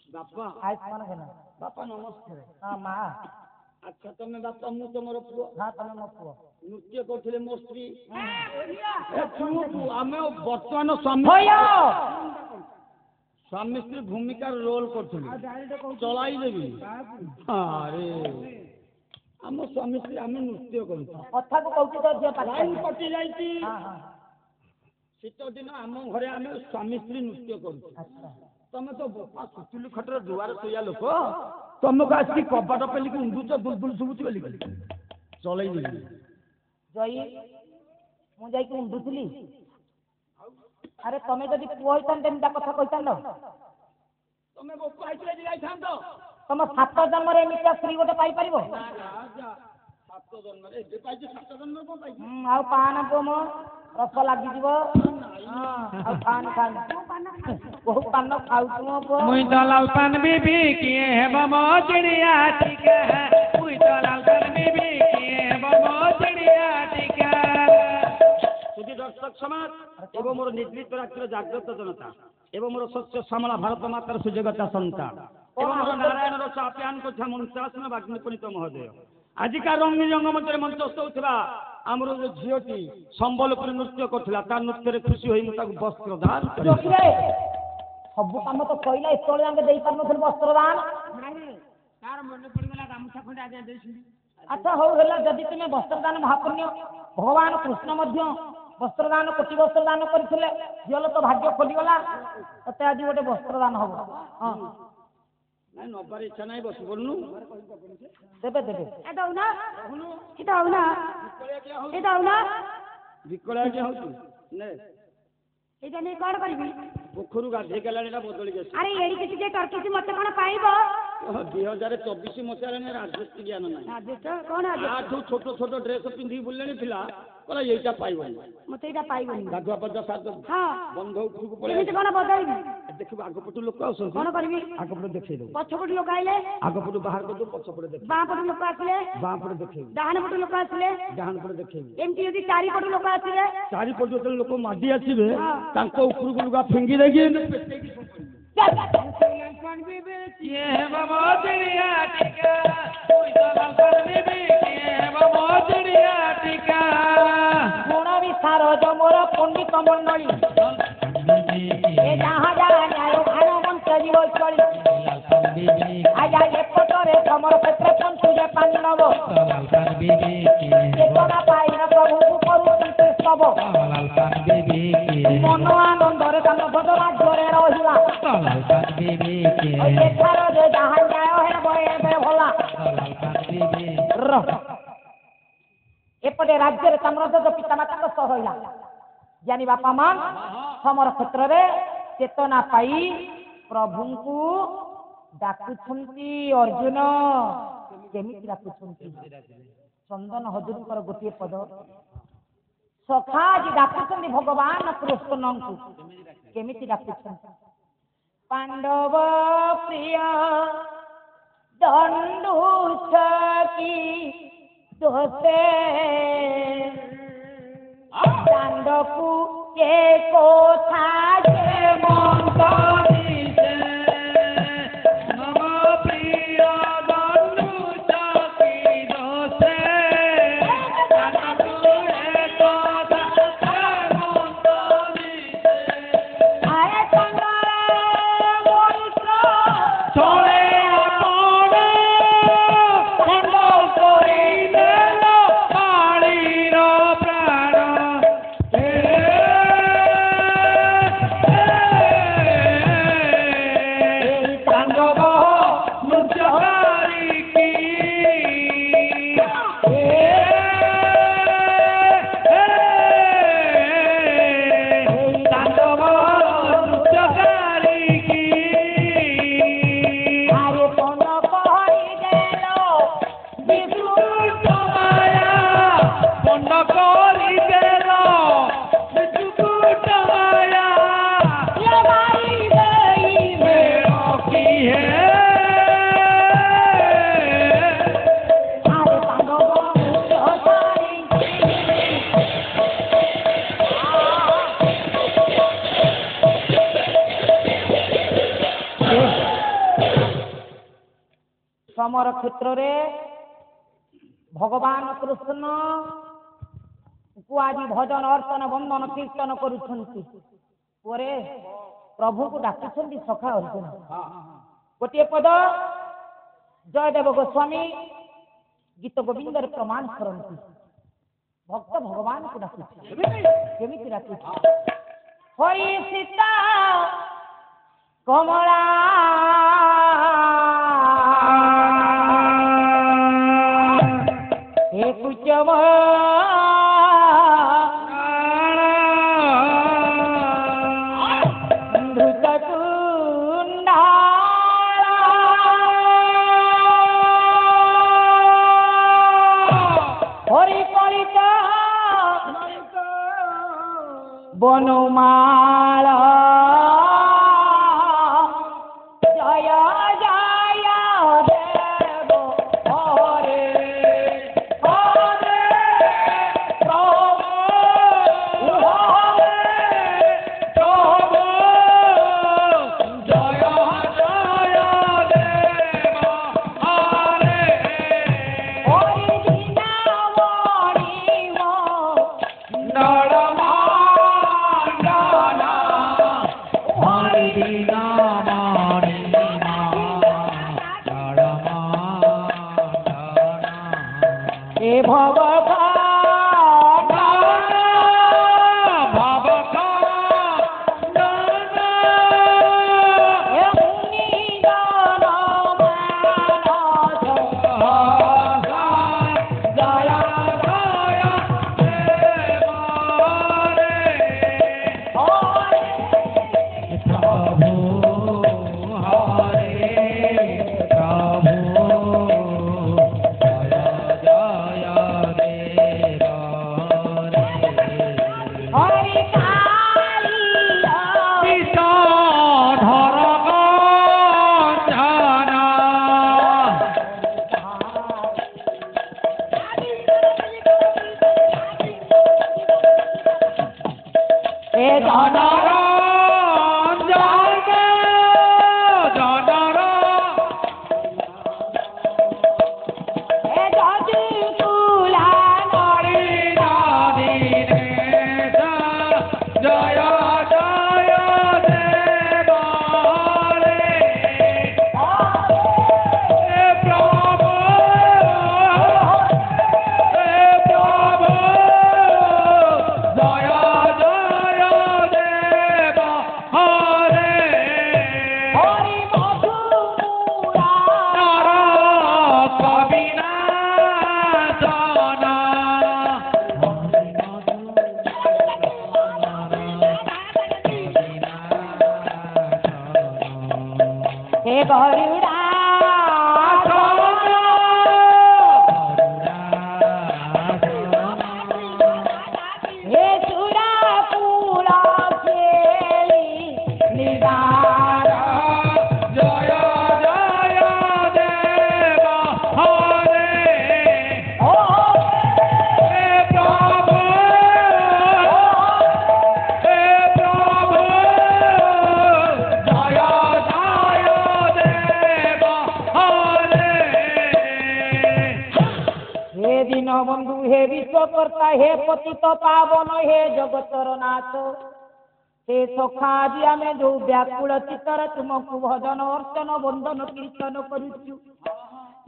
बापा ଆୟୁଷ୍ମାନ ହେନା बापा नमस्कार। ହଁ ମା अच्छा तमें बापा मु तुमर पुओ ହଁ ତମେ ମୋ ପୁଅ। नृत्य करथिले मो स्त्री आमे वर्तमान स्वामी ଭୟ स्वामी स्त्री भूमिका रोल करथिले चलाई देबी। अरे आम स्वामी स्त्री आमे नृत्य करू କଥାକୁ କହୁଛି ତ ଝିଅ ପାଠ लाइन कटि जाइछि। ହଁ ହଁ शीत दिन आम घरे आमे स्वामी स्त्री नृत्य करू। ଆଚ୍ଛା तमे तो बोपा सुतुली खटर दुआर सोया लोक तुमको आसी कबाट पेली कि उंडुच बुलबुल सुबुच बेली चलाई देबी। ଜଇ ମୁଁ ଯାଇକି ଉଣ୍ଡୁଥିଲି। ଆରେ ତମେ ଯଦି ପୁଅ ହେଇଥାନ୍ତେ ଏମିତିଆ କଥା କହିଥାନ୍ତ? ତମେ ବୋପା ହେଇଥିଲେ ଯାଇଥାନ୍ତ। ତମ 7 ଜନ୍ମରେ ଏମିତିଆ ସ୍ତ୍ରୀ ଗୋଟେ ପାଇପାରିବ? ସାତ ଜନ୍ମରେ ଏବେ ପାଇଛି 7 ଜନ୍ମ କଣ ପାଇଛି? ଆଉ ପାନ ପୁଅ ମୋ ରସ ଲାଗିଯିବ। ଆଉ ଖାନ ଖାନ ବହୁ ପାନ ଖାଉଛୁ ମୋ ପୁଅ। मुई तो लाल पान बीबी किए है बमो चिड़िया ठीक है मुई तो लाल पान बीबी किए है बमो चिड़िया ठीक है। सुधी दर्शक समाज एवं मोर निर्मित राष्ट्र जागृत जनता एवं मोर सच्च श्यामला भारत मातार सुजगता संतान एवं मोर नारायण चाप्यान कथा मंत्रासन बाग्निपणित महोदय आजिका रंगीन रंगमंच मंचस्थ होता आमर जो झीटी संबलपुर नृत्य करथिला तार नृत्य खुशी होई मुझे वस्त्र दान ଯୋଗୀରେ ସବୁ କାମ ତ ସଇଲା ଏତେବେଳେ ଯାକେ ଦେଇପାରୁନଥିଲି ବସ୍ତ୍ର ଦାନ। ଆଚ୍ଛା ହଉ ହେଲା ଯଦି ତୁମେ ବସ୍ତ୍ର ଦାନ ମହାପୁଣ୍ୟ ଭଗବାନ କୃଷ୍ଣ ମଧ୍ୟ ବସ୍ତ୍ରଦାନ କୋଟି ବସ୍ତ୍ରଦାନ କରିଥିଲେ ଝିଅର ତ ଭାଗ୍ୟ ଖୋଲିଗଲା ତତେ ଆଜି ଗୋଟେ ବସ୍ତ୍ରଦାନ ହବ ହଁ ନାଇଁ ନବାର ଇଚ୍ଛା ନାହିଁ ବସି ପଡୁନୁ ଦେବେ ଦେବେ ଏ ଦଉନା ଏ ଦଉନା ଏ ଦଉନା ବିକଳା କିଏ ହଉଛି ନେ ଏଇଟା ନେଇ କଣ କରିବି ପୋଖରୁ ଗାଧେଇ ଗଲାଣି ଏଟା ବଦଳିକି ଆସିବ ଆରେ ଏଇଠି ଟିକେ ଟର୍କିଛି ମତେ କଣ ପାଇବ 2024 ମସିହାରେ ରାଜସ୍ୱ ଜ୍ଞାନ ନାହିଁ ରାଜେଶ କଣ ରାଜେଶ ଆଠୁ ଛୋଟ ଛୋଟ ଡ୍ରେସ ପିନ୍ଧିକି ବୁଲିଲେଣି ପିଲା କହିଲା ଏଇଟା ପାଇବନି ମତେ ଏଇଟା ପାଇବନି ଗାଧୁଆ ପାଧୁଆ ସାତ ହଁ ବନ୍ଧ ଉପରକୁ ପଳେଇ କେମିତି କଣ ବଦଳିବି ଦେଖିବୁ ଆଗପଟୁ ଲୋକ ଆସୁଛନ୍ତି କଣ କରିବି ଆଗପଟୁ ଦେଖେଇ ଦେବୁ ପଛପଟୁ ଲୋକ ଆଇଲେ ଆଗପଟୁ ବାହାର କରିଦେବୁ ପଛପଟେ ଦେଖେଇବୁ ବାଁ ପଟୁ ଲୋକ ଆସିଲେ ବାଁ ପଟେ ଦେଖେଇବୁ ଡାହାଣ ପଟୁ ଲୋକ ଆସିଲେ ଡାହାଣ ପଟେ ଦେଖେଇବୁ ଏମିତି ଯଦି ଚାରିପଟୁ ଲୋକ ଆସିଲେ ଚାରିପଟୁ ଯେତେବେଳେ ଲୋକ ମାଡି ଆସିବେ ତାଙ୍କ ଉପରକୁ ଲୁଗା ଫିଙ୍ଗି ଦେଇକି ପେଟେଇକି କିଏ ହେବ ମୋ ଚିଡ଼ିଆ ଟିକା କିଏ ହେବ ମୋ ଚିଡ଼ିଆ ଟିକା ଗୁଣ ବିସାର ଜମର ପଣ୍ଡିତ ମଣ୍ଡଳୀ ଏ ଯାହା ଯାହା ନ୍ୟାୟ ଭାନ ବଞ୍ଚ ଯିବ ଚଳି ଆଜ୍ଞା ଏପଟରେ ତମର କ୍ଷେତ୍ର ପଞ୍ଚୁରେ ପାଣ୍ଡବ ଚେତନା ପାଇନ ପ୍ରଭୁଙ୍କୁ କରୁଛନ୍ତି ସ୍ତବ ମନ ଆନନ୍ଦରେ ତାଙ୍କ ଭୋଗ ରାଜ୍ୟରେ ରହିବା ଏଠାରେ ଯାହା ନ୍ୟାୟ ହେବ ଏବେ ଭଲା ଏପଟେ ରାଜ୍ୟରେ ତାମ୍ରଧ୍ୱଜ ପିତାମାତାଙ୍କ ସହ ରହିଲା ଜ୍ଞାନୀ ବାପା ମା ସମର କ୍ଷେତ୍ରରେ ଚେତନା ପାଇ ପ୍ରଭୁଙ୍କୁ ଡାକୁଛନ୍ତି ଅର୍ଜୁନ କେମିତି ଡାକୁଛନ୍ତି ଚନ୍ଦନ ହଜୁରଙ୍କର ଗୋଟିଏ ପଦ ସଖା ଆଜି ଡାକୁଛନ୍ତି ଭଗବାନ କୃଷ୍ଣଙ୍କୁ କେମିତି ଡାକୁଛନ୍ତି ପାଣ୍ଡବ ପ୍ରିୟ ଦଣ୍ଡୁ ଛକି ଦୋଷେ ଦାଣ୍ଡକୁ କେ କଥା ଯେ ମନ୍ତ ଦିଶେ ନମ ପ୍ରିୟ ଦଣ୍ଡୁ ଛକି ଦୋଷେ ଦାଣ୍ଡକୁ ଏ କଥା ଯେ ମନ୍ତ ଦିଶେ ଆଏ ଚନ୍ଦ୍ରରେ ମଣିଷ ଚଳେ ଆପଣ କରିଦେଲ କାଳୀର ପ୍ରାଣ ତାଣ୍ଡବ ନୃତ୍ୟକାରୀ କି ତାଣ୍ଡବ ନୃତ୍ୟକାରୀ କି ଆରେ ପନ କରିଦେଲ ବିଷ୍ଣୁ ମାୟା ପଣ୍ଡ କରିଦେଲ ବିଦ୍ୟୁତ ମାୟା ଲଗାଇ ଦେଇବେ କି ହେ ଆରେ ପାଣ୍ଡବ ନୃତ୍ୟକାରୀ ସମର କ୍ଷେତ୍ରରେ ଭଗବାନ କୃଷ୍ଣ କୁ ଆଜି ଭଜନ ଅର୍ଚ୍ଚନ ବନ୍ଦନ କୀର୍ତ୍ତନ କରୁଛନ୍ତି ପରେ ପ୍ରଭୁଙ୍କୁ ଡାକୁଛନ୍ତି ସଖା ଅର୍ଜୁନ ଗୋଟିଏ ପଦ ଜୟଦେବ ଗୋସ୍ୱାମୀ ଗୀତ ଗୋବିନ୍ଦରେ ପ୍ରମାଣ କରନ୍ତି ଭକ୍ତ ଭଗବାନଙ୍କୁ ଡାକୁଛି କେମିତି ଡାକୁଛି ହରି ସୀତା କମଳା हे कुचम धृतकुंडा हरि कलित বনমালা জয় জয় দেব হরে হরে প্রভু হরে প্রভু জয় জয় দেব হরে হরি দিনা মণিম নরমাণ্ডনা হরি নামানি নরমাণ্ডনা এ ভব गरुड़ा हे सुरा पूरा खेली निदान जय जय देव हरे ओ हे प्रभु जय जय देव हरे हे दीन बंधु हे विश्वकर्ता हे पतित पावन हे जगतर नाथ हे सखा आज आम जो व्याकुल चित्तर तुमको भजन अर्चन बंधन कीर्तन करुचु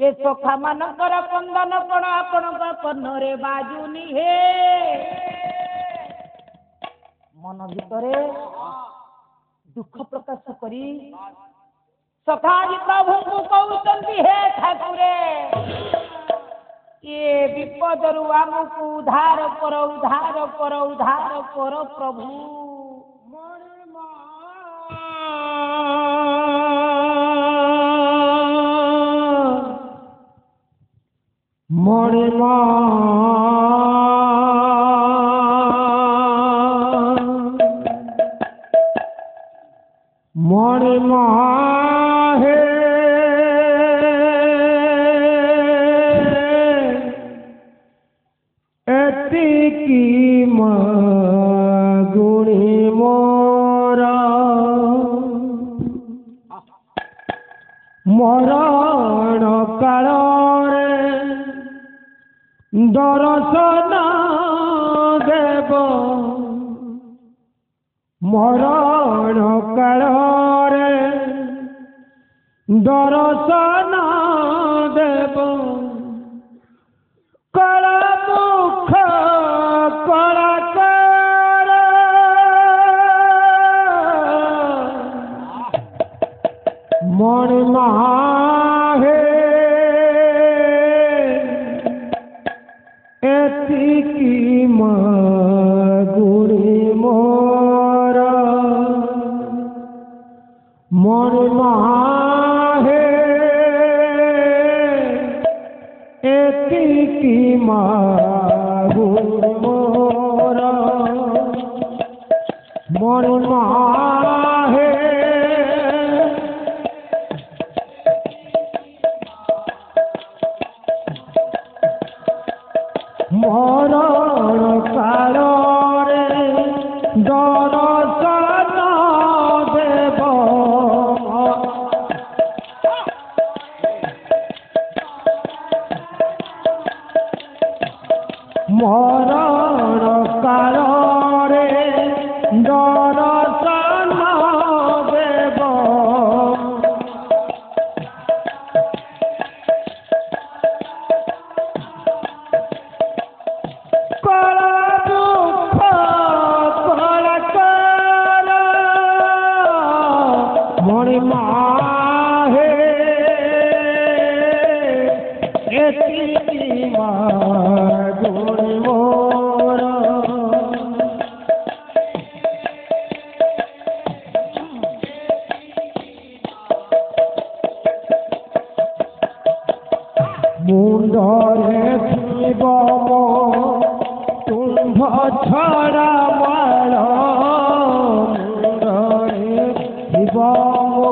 हे सखा मानकर कंदन कण आपण कर्णरे बाजुनी हे मन भितरे दुख प्रकाश करी सखा आज प्रभु को कहते हे ठाकुरे ये विपदरु आमको उद्धार कर उद्धार कर उद्धार कर प्रभु मणिमा मणिमा हे एतिकी गुणी मोरा मरण काଳରେ दर्शन देव मरण काଳରେ दर्शन देव कला मुख कलाकार मणिमा हे एतिकी गुणी मोरा मणिमा हे एतिकी गुणी मोरा मणिमा हे मरण काଳରେ दर्शन देव मरण काଳରେ दर्शन देव कला दुख कलाकार मणिमा हे एतिकी गुणी मोरा मुंडरे थिब मो तुंभ छड़ा माल मुंडरे थिब मो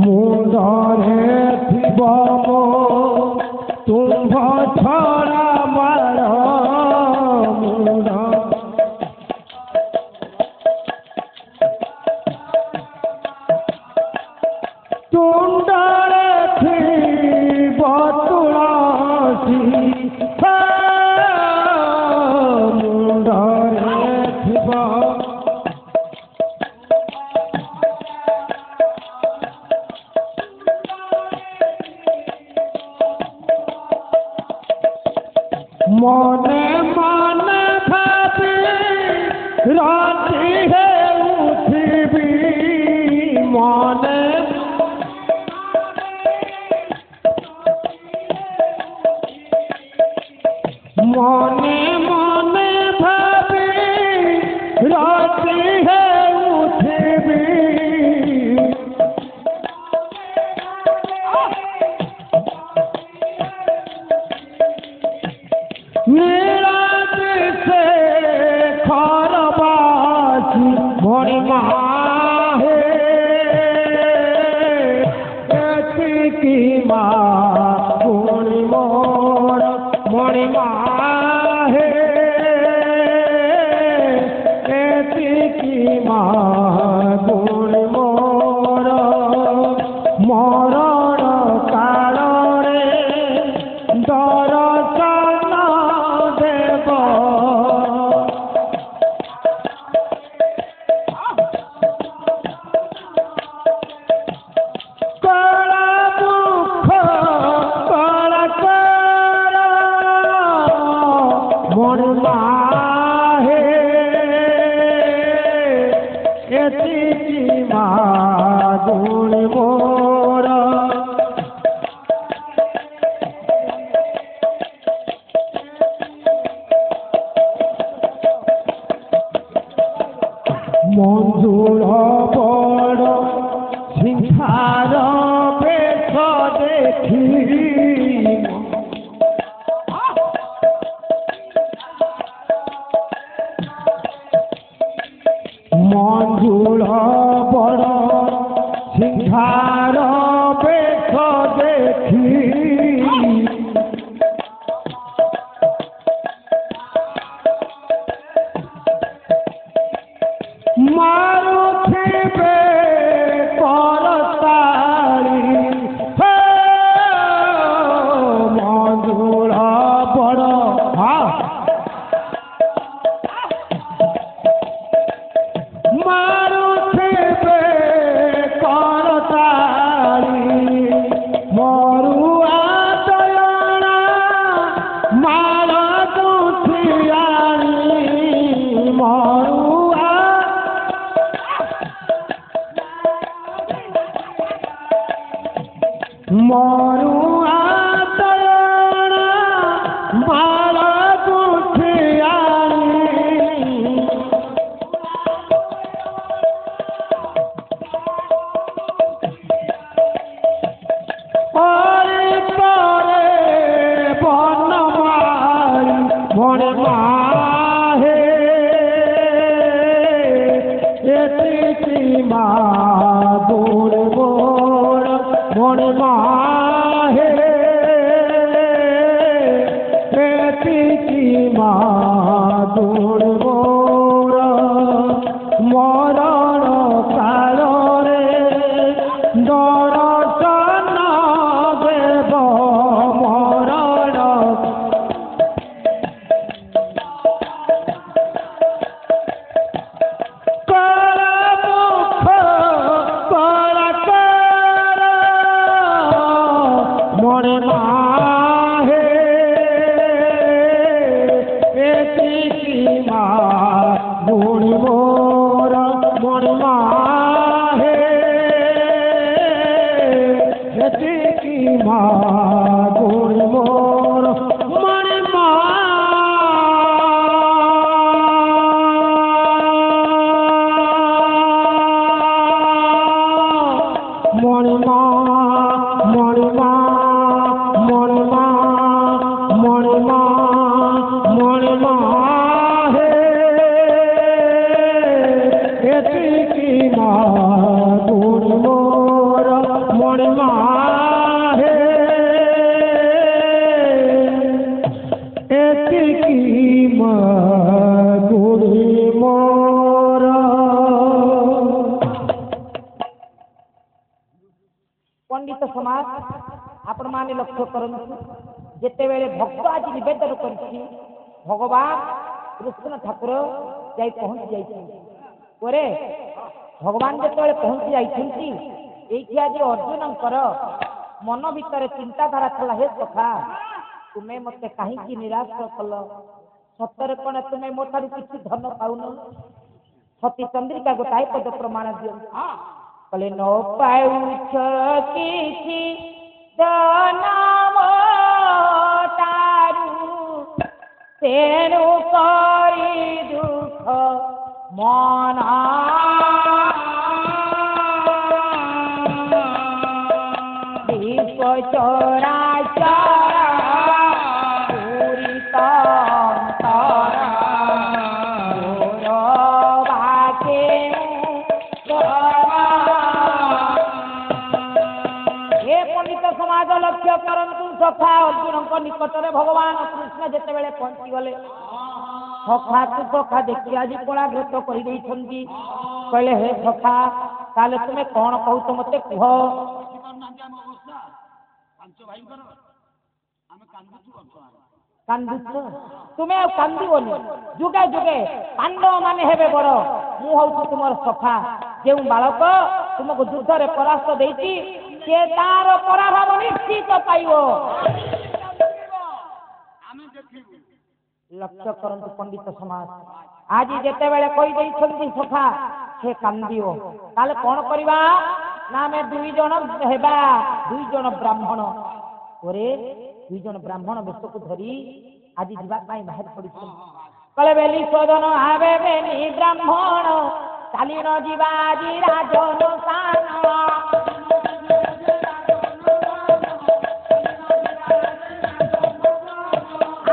मुंडरे थिब मो तुंभ छड़ा माल मुंड तुंडरे थिब तुलसी मुंडरे थिब मने मने भाभी राती है उठबी मने मने मने भाभी राती है মা গুণি মোর মণিমা হে এতিকি মা গুণি মোর মরণ কাଳରେ দর্শন দেব কলা মুখ কলা কর মণিমা হে এতিকি মা গুণি মোর মঞ্জুর বড় সিংহার বেশ দেখি মঞ্জুর বড় সিংহার বেশ দেখি মারুথিবে করতালি মঞ্জুর বড় মারুথিবে করতালি মরুয়া দয়না মার দুথিয়ানি মরুয়া মরুয়া দয়না মার দুথিয়ানি পরে পরে বনমালী মণিমা হে এতিকি মা গুণি মোর মণিমা হে এতিকি মা গুণি মোর মরণ কাଳରେ দর্শন দেব মরণ কলা মুখ কলা কর মণিমা হে এতিকি মা গুণি মোর মণিমা হে এতিকি মা গুণি মোর মণিমা মণিমা মণিমা মণিমা মণিমা মণিমা হে এতিকি মা গুণি মোর মণিমা হে এতিকি মা গুণি মোর ପଣ୍ଡିତ ସମାଜ ଆପଣମାନେ ଲକ୍ଷ୍ୟ କରନ୍ତୁ ଯେତେବେଳେ ଭକ୍ତ ଆଜି ନିବେଦନ କରିଛି ଭଗବାନ କୃଷ୍ଣ ଠାକୁର ଯାଇ ପହଞ୍ଚି ଯାଇଛନ୍ତି ପରେ ଭଗବାନ ଯେତେବେଳେ ପହଞ୍ଚି ଯାଇଛନ୍ତି ଏଇଠି ଆଜି ଅର୍ଜୁନଙ୍କର ମନ ଭିତରେ ଚିନ୍ତାଧାରା ଥିଲା ହେ ସଖା ତୁମେ ମୋତେ କାହିଁକି ନିରାଶ କଲ ସତରେ କ'ଣ ତୁମେ ମୋ ଠାରୁ କିଛି ଧନ ପାଉନ ସତୀ ଚନ୍ଦ୍ରିକା ଗୋଟାଏ ପଦ ପ୍ରମାଣ ଦିଅନ୍ତୁ କହିଲେ ନ ପାଉଛ କିଛି ଧନ ମୋଠାରୁ ତେଣୁ କରି ଦୁଃଖ ମନ ବିଶ୍ୱ ଚରାଚର ପୂରିତ ଅନ୍ତର ତୋର ବାକେ ହେ ପଣ୍ଡିତ समाज लक्ष्य करंतु सखा अर्जुन निकट में भगवान कृष्ण जितेबले पहुंची गले सखा तू सखा देखी आज कोलाघृत कर कहले हे सखा ताले तुम्हें कौन कहूच मते कह कांदुच तुम्हें कांदोनी जुगे जुगे पांडव माने हेबे बड़ मु हूँ तुम सखा जो बालक तुमको युद्ध में परास्त देती से तार पराभव निश्चित पाइब लक्ष्य करंतु पंडित समाज आज जिते बेले कही सखा से कांदियो ताले कौन करवा ना आम दुई जन हेबा दुई जन ब्राह्मण ओरे दुई जन ब्राह्मण बेश को धरी आज जावाई बाहर पड़ी कले बेली शोधन आवे बेनी ब्राह्मण चाली न जीवा जी राजन सान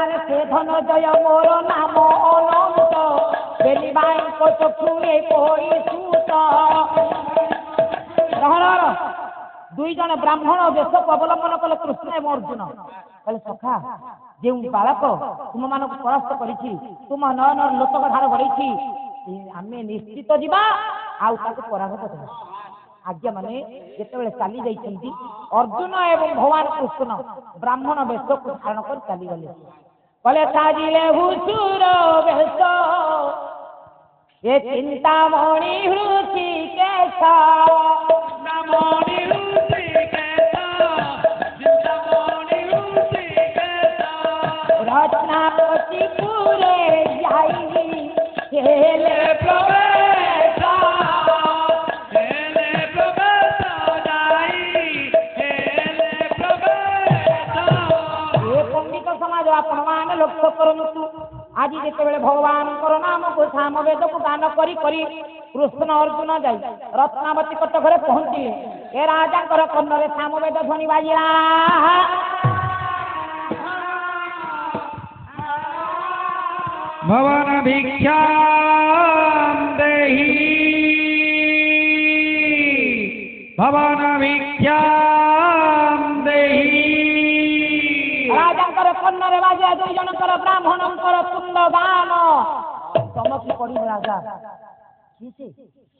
अरे से धन जय मोर नाम अनंत बेली बाई को चक्षुए कोई सूत दुई जन ब्राह्मण देश को अवलंबन कले कृष्ण एवं अर्जुन कहले सखा जो बालक तुम मान परास्त करी तुम नयन लोचक धार बढ़ी आम निश्चित जीवा पराभूत देवा आज्ञा माने जिते चली जाइछन्ति अर्जुन एवं भगवान कृष्ण ब्राह्मण वेश को धारण कर चली गले कले साजिले हुसुर वेश ये चिंतामणि हृषिकेश रत्नावती पूरे जाई खेले प्रवेश ये पंडित समाज आपण मान लक्ष्य करंतु आज जिते भगवान नाम को साम वेद को गान करी करी कृष्ण अर्जुन जाई रत्नावती कट घरे पहुंची ए राजा कन्नरे साम वेद ध्वनि बाजिला भवन भिक्षा देहि भवन भिक्षा देहि राजा कन्नरे बाजे दुई जनकर ब्राह्मण तुंड गान चमकी पड़ी राजा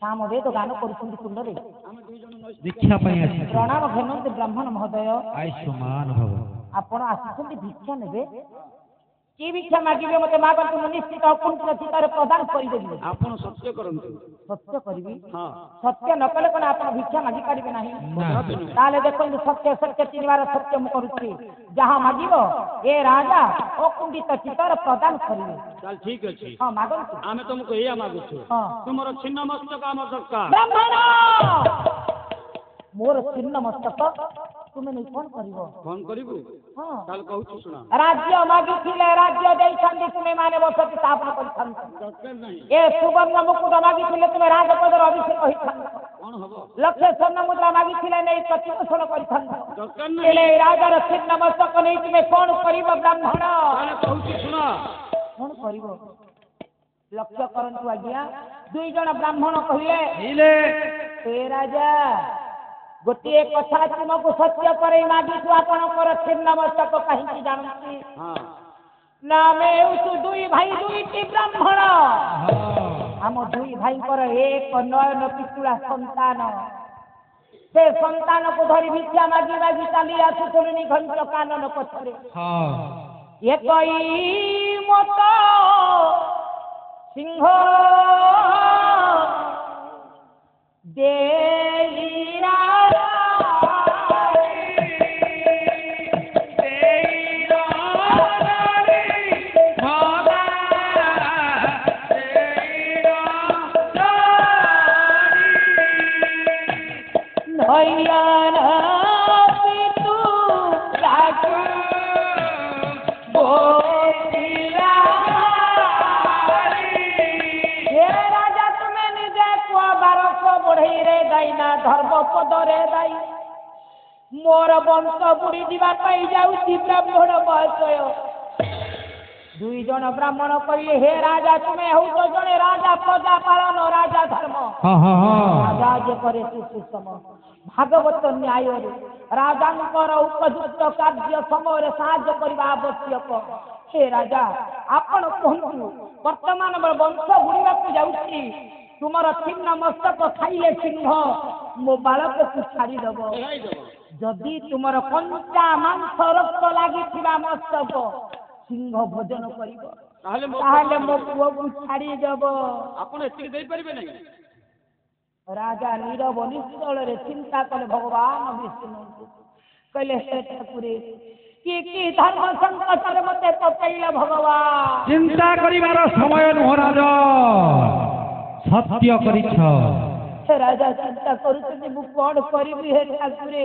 साम वेद गान करुछन्ति कुंडरे दीक्षा प्रणाम घेनन्ति ब्राह्मण महोदय आयुष्मान भव आपण आसिछन्ति भिक्षा नेबे की भिक्षा मागिबे मते मागंतु मु निश्चित अकुंठ चित्तर प्रदान करिदेबी आपण सत्य करंतु सत्य करिबी हां सत्य न कले कोन आपण भिक्षा मागि पारिबे नाही ताले देखंतु सत्य सत्य चिनिवार सत्य मु करूछि जहां मागिबो ए राजा अकुंठित चित्तर प्रदान करिबे चल ठीक अछि हां मागंतु आमे तुमको एया मागुछु हां तुमरो छिन्न मस्तक आम दरकार ब्राह्मण मोर छिन्न मस्तक तुमे नहीं फोन करिबो हां चल कहू सुना राज्य मागिथिले राज्य देइछन्ति तुमे माने बसति स्थापना करिछन्ति दरकार नहीं ए सुवर्ण मुकुट मागिथिले तुमे राजपदर अभिषेक करिछन्ति कोन हबो लक्ष्य स्वर्ण मुद्रा मागिथिले नै प्रतिपोषण करिछन्ति दरकार नहीं एले राजार छिन्न मस्तक नै तुमे कोन करिबो ब्राह्मण चल कहू सुना कोन करिबो लक्ष्य करंतु आज्ञा दुई जण ब्राह्मण कहिले ए राजा गोटे कथा तुमको सत्य पर मागिछु आपणकर छिन्न मस्तक कहीं जानती हां नामे उस दुई भाई दुईटी ब्राह्मण हम दुई भाई पर एक नयन पितुला संतान से संतान को धरी भिक्षा मागी मागी चली आसुनी घंट कानन पछरे एक मत सिंह देईरा नयन पितु राजू बोलिया हे राजा तुम्हें निजे कुआ 1200 बढ़ई रे दाइना धर्म पद रे दाई मोर वंश बुड़ी जीवा पाई जाउची ब्राह्मण बयस दुई जन ब्राह्मण कहिए हे राजा तुम्हें हूँ तो जने राजा प्रजा पालन राजा धर्म राजा जे करे सुसम भागवत न्याय ରାଜାଙ୍କର ଉପଯୁକ୍ତ କାର୍ଯ୍ୟ ସମୟରେ ସାହାଯ୍ୟ କରିବା ଆବଶ୍ୟକ। ହେ ରାଜା ଆପଣ କୁହନ୍ତୁ ବର୍ତ୍ତମାନ ବଂଶ ବୁଡ଼ିବାକୁ ଯାଉଛି ତୁମର ଛିନ୍ନ ମସ୍ତକ ଖାଇଲେ ସିଂହ ମୋ ବାଳକକୁ ଛାଡ଼ିଦେବ। ଯଦି ତୁମର କଞ୍ଚା ମାଂସ ରକ୍ତ ଲାଗିଥିବା ମସ୍ତକ ସିଂହ ଭୋଜନ କରିବ ତାହେଲେ ମୋ ପୁଅକୁ ଛାଡ଼ିଦେବ। ଆପଣ ଏତିକି ଦେଇପାରିବେ ନାହିଁ? ରାଜା ନୀରବ ନିଶ୍ଚଳରେ ଚିନ୍ତା କଲେ ଭଗବାନ ବିଷ୍ଣୁଙ୍କୁ କହିଲେ ହେ ଠାକୁରେ କି ଧର୍ମ ସଂକଟରେ ମତେ ପକେଇଲ ଭଗବାନ। ଚିନ୍ତା କରିବାର ସମୟ ନୁହଁ ରାଜା, ସତ୍ୟ କରିଛ। ରାଜା ଚିନ୍ତା କରୁଛନ୍ତି ମୁଁ କଣ କରିବି ହେ ଠାକୁରେ।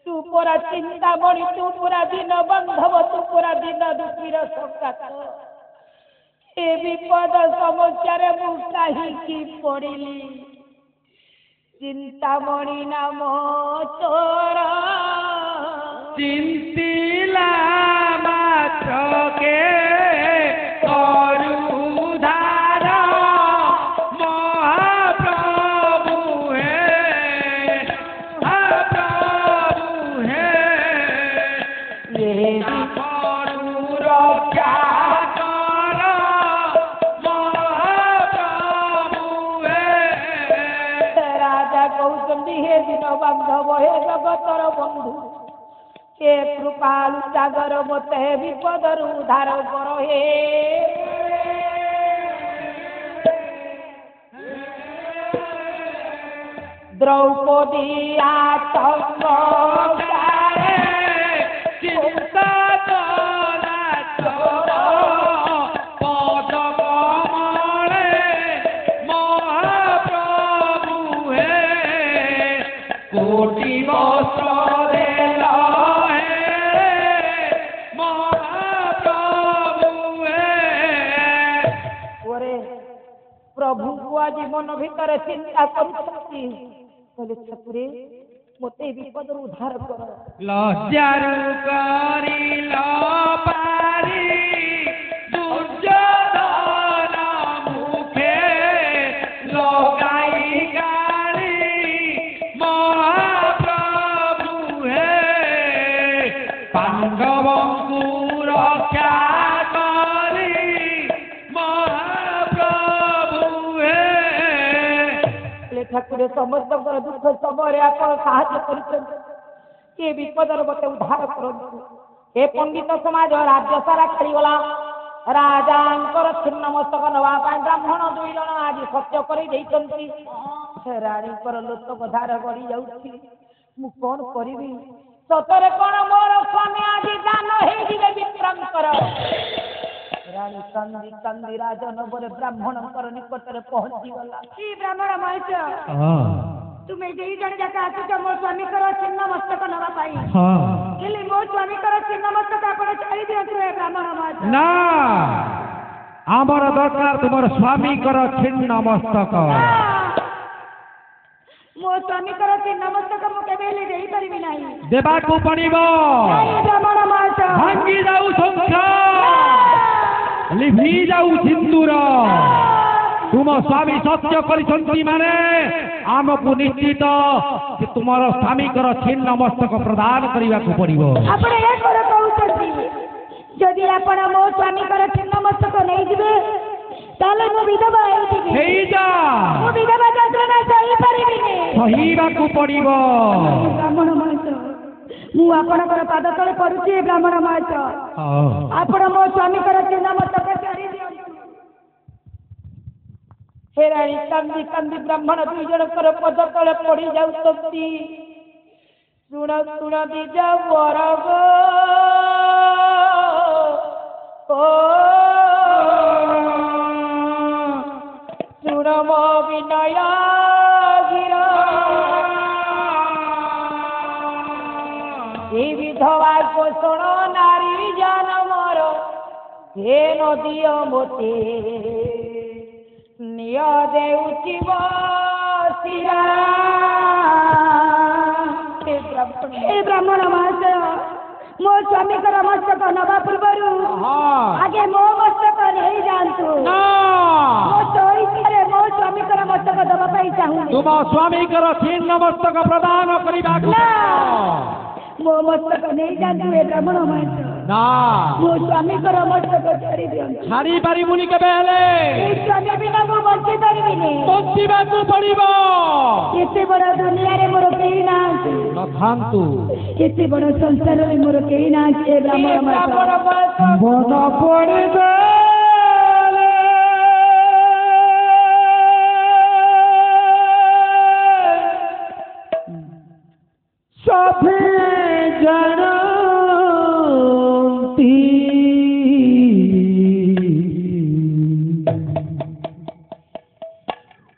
ତୁ ପରା ଚିନ୍ତାମଣି, ତୁ ପୁରା ଦିନ ବନ୍ଧବ, ତୁ ପୁରା ଦିନ ଦୁଃଖୀର ସଙ୍ଗାତ। ଏ ବିପଦ ସମସ୍ୟାରେ ମୁଁ କାହିଁକି ପଡ଼ିଲି। ଚିନ୍ତାମଣି ନାମ ତୋର ଚିନ୍ତିଲା ମାତ୍ରକେ କରୁଧାର ମହାପ୍ରଭୁ ହେ, ମହାପ୍ରଭୁ ହେ, ନାମରୁ ରକ୍ଷା କର ମହାପ୍ରଭୁ ହେ। ରାଜା କହୁଛନ୍ତି ହେ ଦିନ ବାନ୍ଧବ, ହେ ଜଗତର ବନ୍ଧୁ, ହେ କୃପାଳୁ ସାଗର ମତେ ବିପଦରୁ ଉଦ୍ଧାର କର। ହେ ଦ୍ରୌପଦୀ ଆତଙ୍କରେ ଚିନ୍ତା ତୋରା ତୋର ପଦ କମଳେ ମହାପ୍ରଭୁ ହେ, କୋଟି ବସ୍ତ୍ର ଦେଲ ହେ ମହାପ୍ରଭୁ ହେ। ଓରେ ପ୍ରଭୁଙ୍କୁ ଆଜି ମନ ଭିତରେ ଚିନ୍ତା କରୁଛନ୍ତି କହିଲେ ଠାକୁରେ ମୋତେ ବିପଦରୁ ଉଦ୍ଧାର କର। ଲଜ୍ଜାରୁ କରିଲ ପାରି ଦୁର୍ଯୋଧନ ମୁଖେ ଲଗାଇ ଗାଳି ମହାପ୍ରଭୁ ହେ, ପାଣ୍ଡବଙ୍କୁ ରକ୍ଷା କରି ମହାପ୍ରଭୁ ହେ। ଠାକୁରେ ସମସ୍ତଙ୍କର ଦୁଃଖ ସମୟରେ ଆପଣ ସାହାଯ୍ୟ କରିଛନ୍ତି। ଏ ବିପଦରୁ ମୋତେ ଉଦ୍ଧାର କରନ୍ତୁ। ଏ ପଣ୍ଡିତ ସମାଜ ରାଜ୍ୟ ସାରା ଖେଳିଗଲା। ରାଜାଙ୍କର ଛିନ୍ନ ମସ୍ତକ ନେବା ପାଇଁ ବ୍ରାହ୍ମଣ 2 ଜଣ ଆଜି ସତ୍ୟ କରି ଦେଇଛନ୍ତି। ରାଣୀଙ୍କର ଲୋତକ ଧାର ଗଡ଼ି ଯାଉଛି। ମୁଁ କଣ କରିବି? ସତରେ କଣ ମୋର ସ୍ୱାମୀ ଆଜି ଦାନ ହେଇଯିବେ ବିକ୍ରମଙ୍କର? ରାଣୀ କାନ୍ଦି କାନ୍ଦି ରାଜନଗରରେ ବ୍ରାହ୍ମଣଙ୍କର ନିକଟରେ ପହଞ୍ଚିଗଲା। କି ବ୍ରାହ୍ମଣ ମହେଶ, ତୁମେ 2 ଜଣ ଯାକ ଆସୁଛ ମୋ ସ୍ୱାମୀଙ୍କର ଛିନ୍ନ ମସ୍ତକ ନେବା ପାଇଁ। ହେଲେ ମୋ ସ୍ୱାମୀଙ୍କର ଛିନ୍ନ ମସ୍ତକ ଆପଣ ଛାଡ଼ି ଦିଅନ୍ତୁ ଏ ବ୍ରାହ୍ମଣ ମହେଶ। ନା, ଆମର ଦରକାର ତୁମର ସ୍ୱାମୀଙ୍କର ଛିନ୍ନ ମସ୍ତକ। ମୋ ସ୍ୱାମୀଙ୍କର ଛିନ୍ନ ମସ୍ତକ ମୁଁ କେବେ ହେଲେ ଦେଇପାରିବି ନାହିଁ। ଦେବାକୁ ପଡ଼ିବ। ବ୍ରାହ୍ମଣ ମହେଶ, ଭାଙ୍ଗି ଯାଉ ଶଙ୍ଖ, ଲିଭି ଯାଉ ସିନ୍ଦୁର। ତୁମ ସ୍ୱାମୀ ସତ୍ୟ କରିଛନ୍ତି ମାନେ ଆମକୁ ନିଶ୍ଚିତ ତୁମର ସ୍ୱାମୀଙ୍କର ଛିନ୍ନ ମସ୍ତକ ପ୍ରଦାନ କରିବାକୁ ପଡ଼ିବ। ଆପଣ ଏ କଣ କହୁଛନ୍ତି? ଯଦି ଆପଣ ମୋ ସ୍ୱାମୀଙ୍କର ଛିନ୍ନ ମସ୍ତକ ନେଇଯିବେ ତାହେଲେ ମୁଁ ବିଧବା ହେଇଯିବି। ହେଇଯା, ମୁଁ ବିଧବା ଯନ୍ତ୍ରଣା ସହିପାରିବିନି। ସହିବାକୁ ପଡ଼ିବ। ବ୍ରାହ୍ମଣ ମହେଶ, ମୁଁ ଆପଣଙ୍କର ପାଦ ତଳେ ପଡୁଛି। ବ୍ରାହ୍ମଣ ମହେଶ, ଆପଣ ମୋ ସ୍ୱାମୀଙ୍କର ଛିନ୍ନ ମସ୍ତକ ଛାଡ଼ି ଦିଅନ୍ତୁ। ହେ ରାଣୀ କାନ୍ଦି କାନ୍ଦି ବ୍ରାହ୍ମଣ 2 ଜଣଙ୍କର ପଦ ତଳେ ପଡ଼ି ଯାଉଛନ୍ତି। ଶୁଣ ଶୁଣ ଦିଜ ବର ଗୋ, ଶୁଣ ମୋ ବିନୟ ଗିର, এই বিধবা কোষণ নারী জনমর হে নদীয় মতে নিয় দেউছি বসিরা। ଏ ବ୍ରାହ୍ମଣ ମହାଶୟ, ମୋ ସ୍ୱାମୀଙ୍କର ମସ୍ତକ ନେବା ପୂର୍ବରୁ ଆଗେ ମୋ ମସ୍ତକ ନେଇଯାଆନ୍ତୁ। ମୋ ଇଚ୍ଛାରେ ମୋ ସ୍ୱାମୀଙ୍କର ମସ୍ତକ ଦେବା ପାଇଁ ଚାହୁଁନି। ତୁମ ସ୍ୱାମୀଙ୍କର ଛିନ୍ନ ମସ୍ତକ ପ୍ରଦାନ କରିବାକୁ ମୋ ମସ୍ତକ ନେଇଯାଆନ୍ତୁ ଏ ବ୍ରାହ୍ମଣ ମହାନ୍ତ ନା ମୋ ସ୍ୱାମୀଙ୍କର ମସ୍ତକ ଛାଡ଼ି ଦିଅନ୍ତୁ ଛାଡ଼ି ପାରିବୁନି କେବେ ହେଲେ ଏ ସ୍ୱାମୀ ବିନା ମୁଁ ବଞ୍ଚି ପାରିବିନି ବଞ୍ଚିବାକୁ ପଡ଼ିବ ଏତେ ବଡ଼ ଦୁନିଆରେ ମୋର କେହି ନାହାନ୍ତି ନଥାନ୍ତୁ ଏତେ ବଡ଼ ସଂସାରରେ ମୋର କେହି ନାହାନ୍ତି ଏ ବ୍ରାହ୍ମଣ ମହାନ୍ତ ମନ ପଡ଼ିବ सभी जानती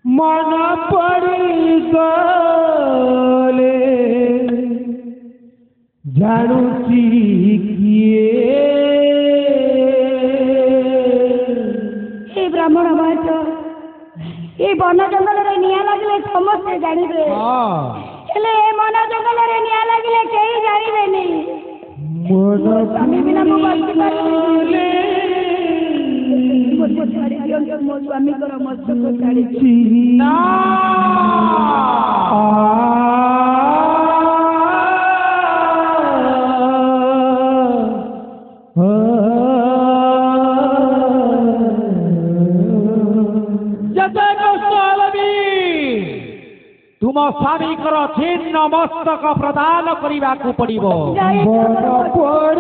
मन पड़ी गले जानुची किए ଏ ବ୍ରାହ୍ମଣ ମହାନ୍ତ ଏ ବନ ଜଙ୍ଗଲରେ ନିଆଁ ଲାଗିଲେ ସମସ୍ତେ ଜାଣିବେ ହେଲେ ଏ ମନ ଜଙ୍ଗଲରେ ନିଆଁ ଲାଗିଲେ କେହି ଜାଣିବେନି ସ୍ୱାମୀ ବିନା ମୁଁ ବଞ୍ଚି ପାରିବିନି ମୋତେ ଛାଡ଼ି ଦିଅନ୍ତୁ ମୋ ସ୍ୱାମୀଙ୍କର ମସ୍ତକ ଛାଡ଼ି ଦିଅନ୍ତୁ तुम स्वामीकर छिन्न मस्तक प्रदान करने को पड़ो बन पड़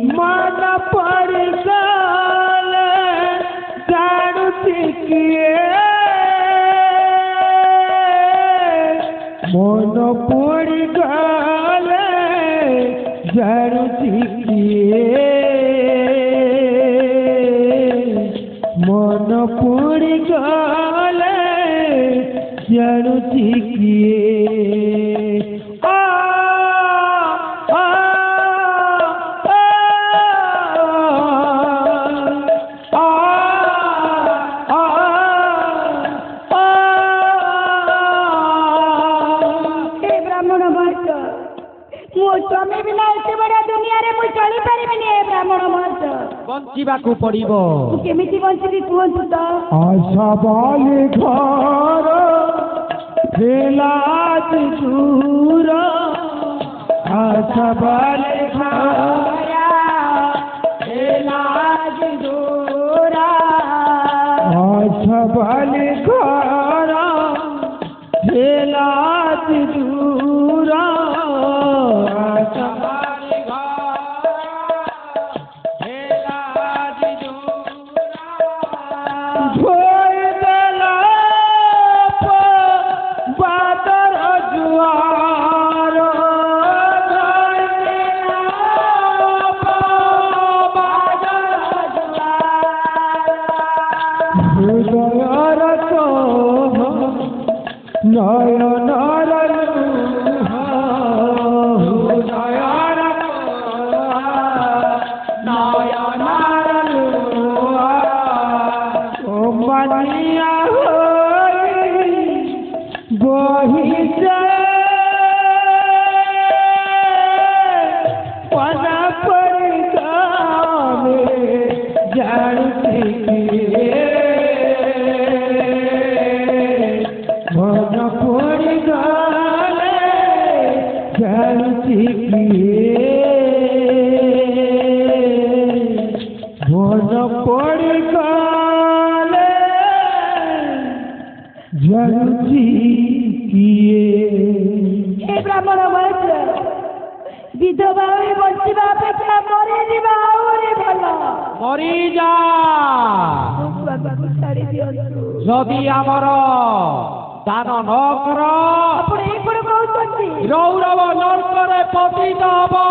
मन पड़ जानती किए मन पड़ गले जानती किए मन पड़ गले जानती किए ସ୍ୱାମୀ ବିନା ଏତେ ବଡ଼ ଦୁନିଆରେ ମୁଁ ଚଳିପାରିବିନି ଏ ବ୍ରାହ୍ମଣ ମହାନ୍ତ ବଞ୍ଚିବାକୁ ପଡ଼ିବ ମୁଁ କେମିତି ବଞ୍ଚିବି କୁହନ୍ତୁ ତ ଆଶା ବାଲି ଘର ଥିଲା ଦୂର ଆଶା ବାଲି ଘର ଥିଲା ଦୂର ଆଶା ବାଲି ଘର ଥିଲା ଦୂର ବ୍ରାହ୍ମଣ ମହାନ୍ତ ବିଧବା ହୋଇ ବଞ୍ଚିବା ଅପେକ୍ଷା ମରିଯିବା ଆହୁରି ଭଲ ମରିଯା ଛାଡ଼ି ଦିଅନ୍ତୁ ଯଦି ଆମର ଦାନ ନ କର ଆପଣ ଏଇପଟେ କହୁଛନ୍ତି ରୌରବ ନର୍କରେ ପତିତ ହବ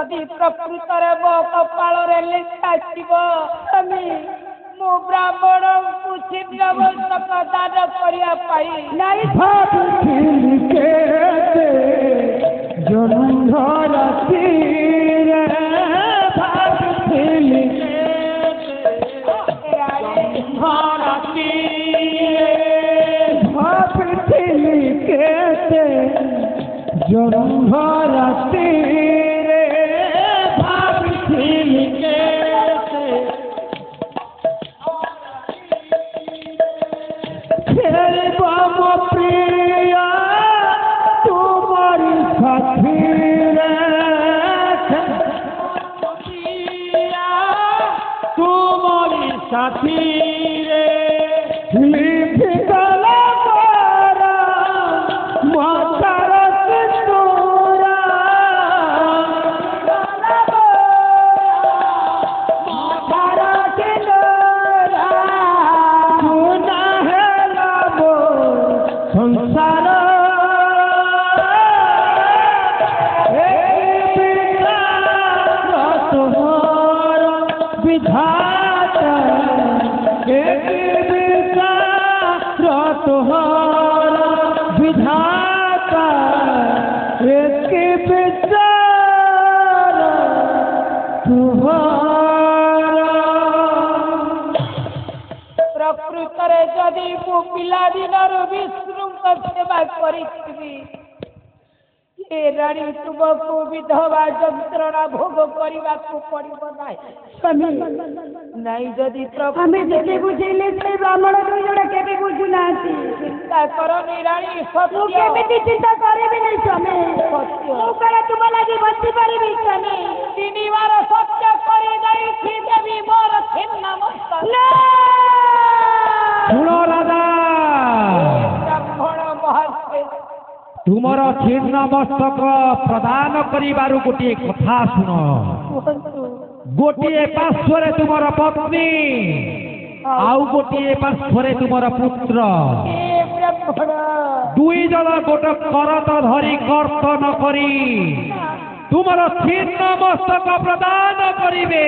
ଯଦି ପ୍ରକୃତରେ ମୋ କପାଳରେ ଲେଖା ଥିବ ସ୍ୱାମୀ ମୁଁ ବ୍ରାହ୍ମଣଙ୍କୁ ଛିନ୍ନମସ୍ତକ ଦାନ କରିବା ପାଇଁ ନାଇଁ ଭାବିଥିଲି କେତେ ଜହ୍ନ ରାତିରେ ଭାବିଥିଲି ଭାବିଥିଲି କେତେ ଜହ୍ନ ରାତିରେ ଭାବିଥିଲି କେତେ ଖେଳିବ ମୋ ପ୍ରିୟା ତୁମରି ସାଥିରେ ତୁମରି ସାଥିରେ ଲିଭିଗଲା ମୋର ମତାର ସିନ୍ଦୁର ମତାର ସିନ୍ଦୁର ସୁନା ହେଲା ମୋ ସଂସାର ତୁମର ବିଧାତା ତୁମର ବିଧାତା ଏକ ବିଚାର ତୁମର ପ୍ରକୃତରେ ଯଦି ମୁଁ ପିଲାଦିନରୁ ବିଷ୍ଣୁଙ୍କ ସେବା କରିଥିବି ଏ ରାଣୀ ତୁମକୁ ବିଧବା ଯନ୍ତ୍ରଣା ଭୋଗ କରିବାକୁ ପଡ଼ିବ ନାହିଁ ନାଇଁ ଯଦି ଆମେ ଯେତେ ବୁଝେଇଲେ ସେ ବ୍ରାହ୍ମଣ ଦୁଇ ଜଣ କେବେ ବୁଝୁନାହାନ୍ତି। ଚିନ୍ତା କରନି ରାଣୀ ମୁଁ ସତ୍ୟ କେମିତି ଚିନ୍ତା କରିବିନି ସ୍ୱାମୀ ମୁଁ କଣ ତୁମ ଲାଗି ବଞ୍ଚି ପାରିବି ସ୍ୱାମୀ 3 ବାର ସତ୍ୟ କରି ଦେଇଛି ଦେବୀ ମୋର ଛିନ୍ନ ମସ୍ତକ ଶୁଣ ରାଜା ବ୍ରାହ୍ମଣ ମହାଶୟ ତୁମର ଛିନ୍ନ ମସ୍ତକ ପ୍ରଦାନ କରିବାରୁ ଗୋଟିଏ କଥା ଶୁଣ କୁହନ୍ତୁ ଗୋଟିଏ ପାର୍ଶ୍ୱରେ ତୁମର ପତ୍ନୀ ଆଉ ଗୋଟିଏ ପାର୍ଶ୍ୱରେ ତୁମର ପୁତ୍ର ଏ ବ୍ରାହ୍ମଣ ଦୁଇ ଜଣ ଗୋଟେ କରତ ଧରି କର୍ତ୍ତନ କରି ତୁମର ଛିନ୍ନ ମସ୍ତକ ପ୍ରଦାନ କରିବେ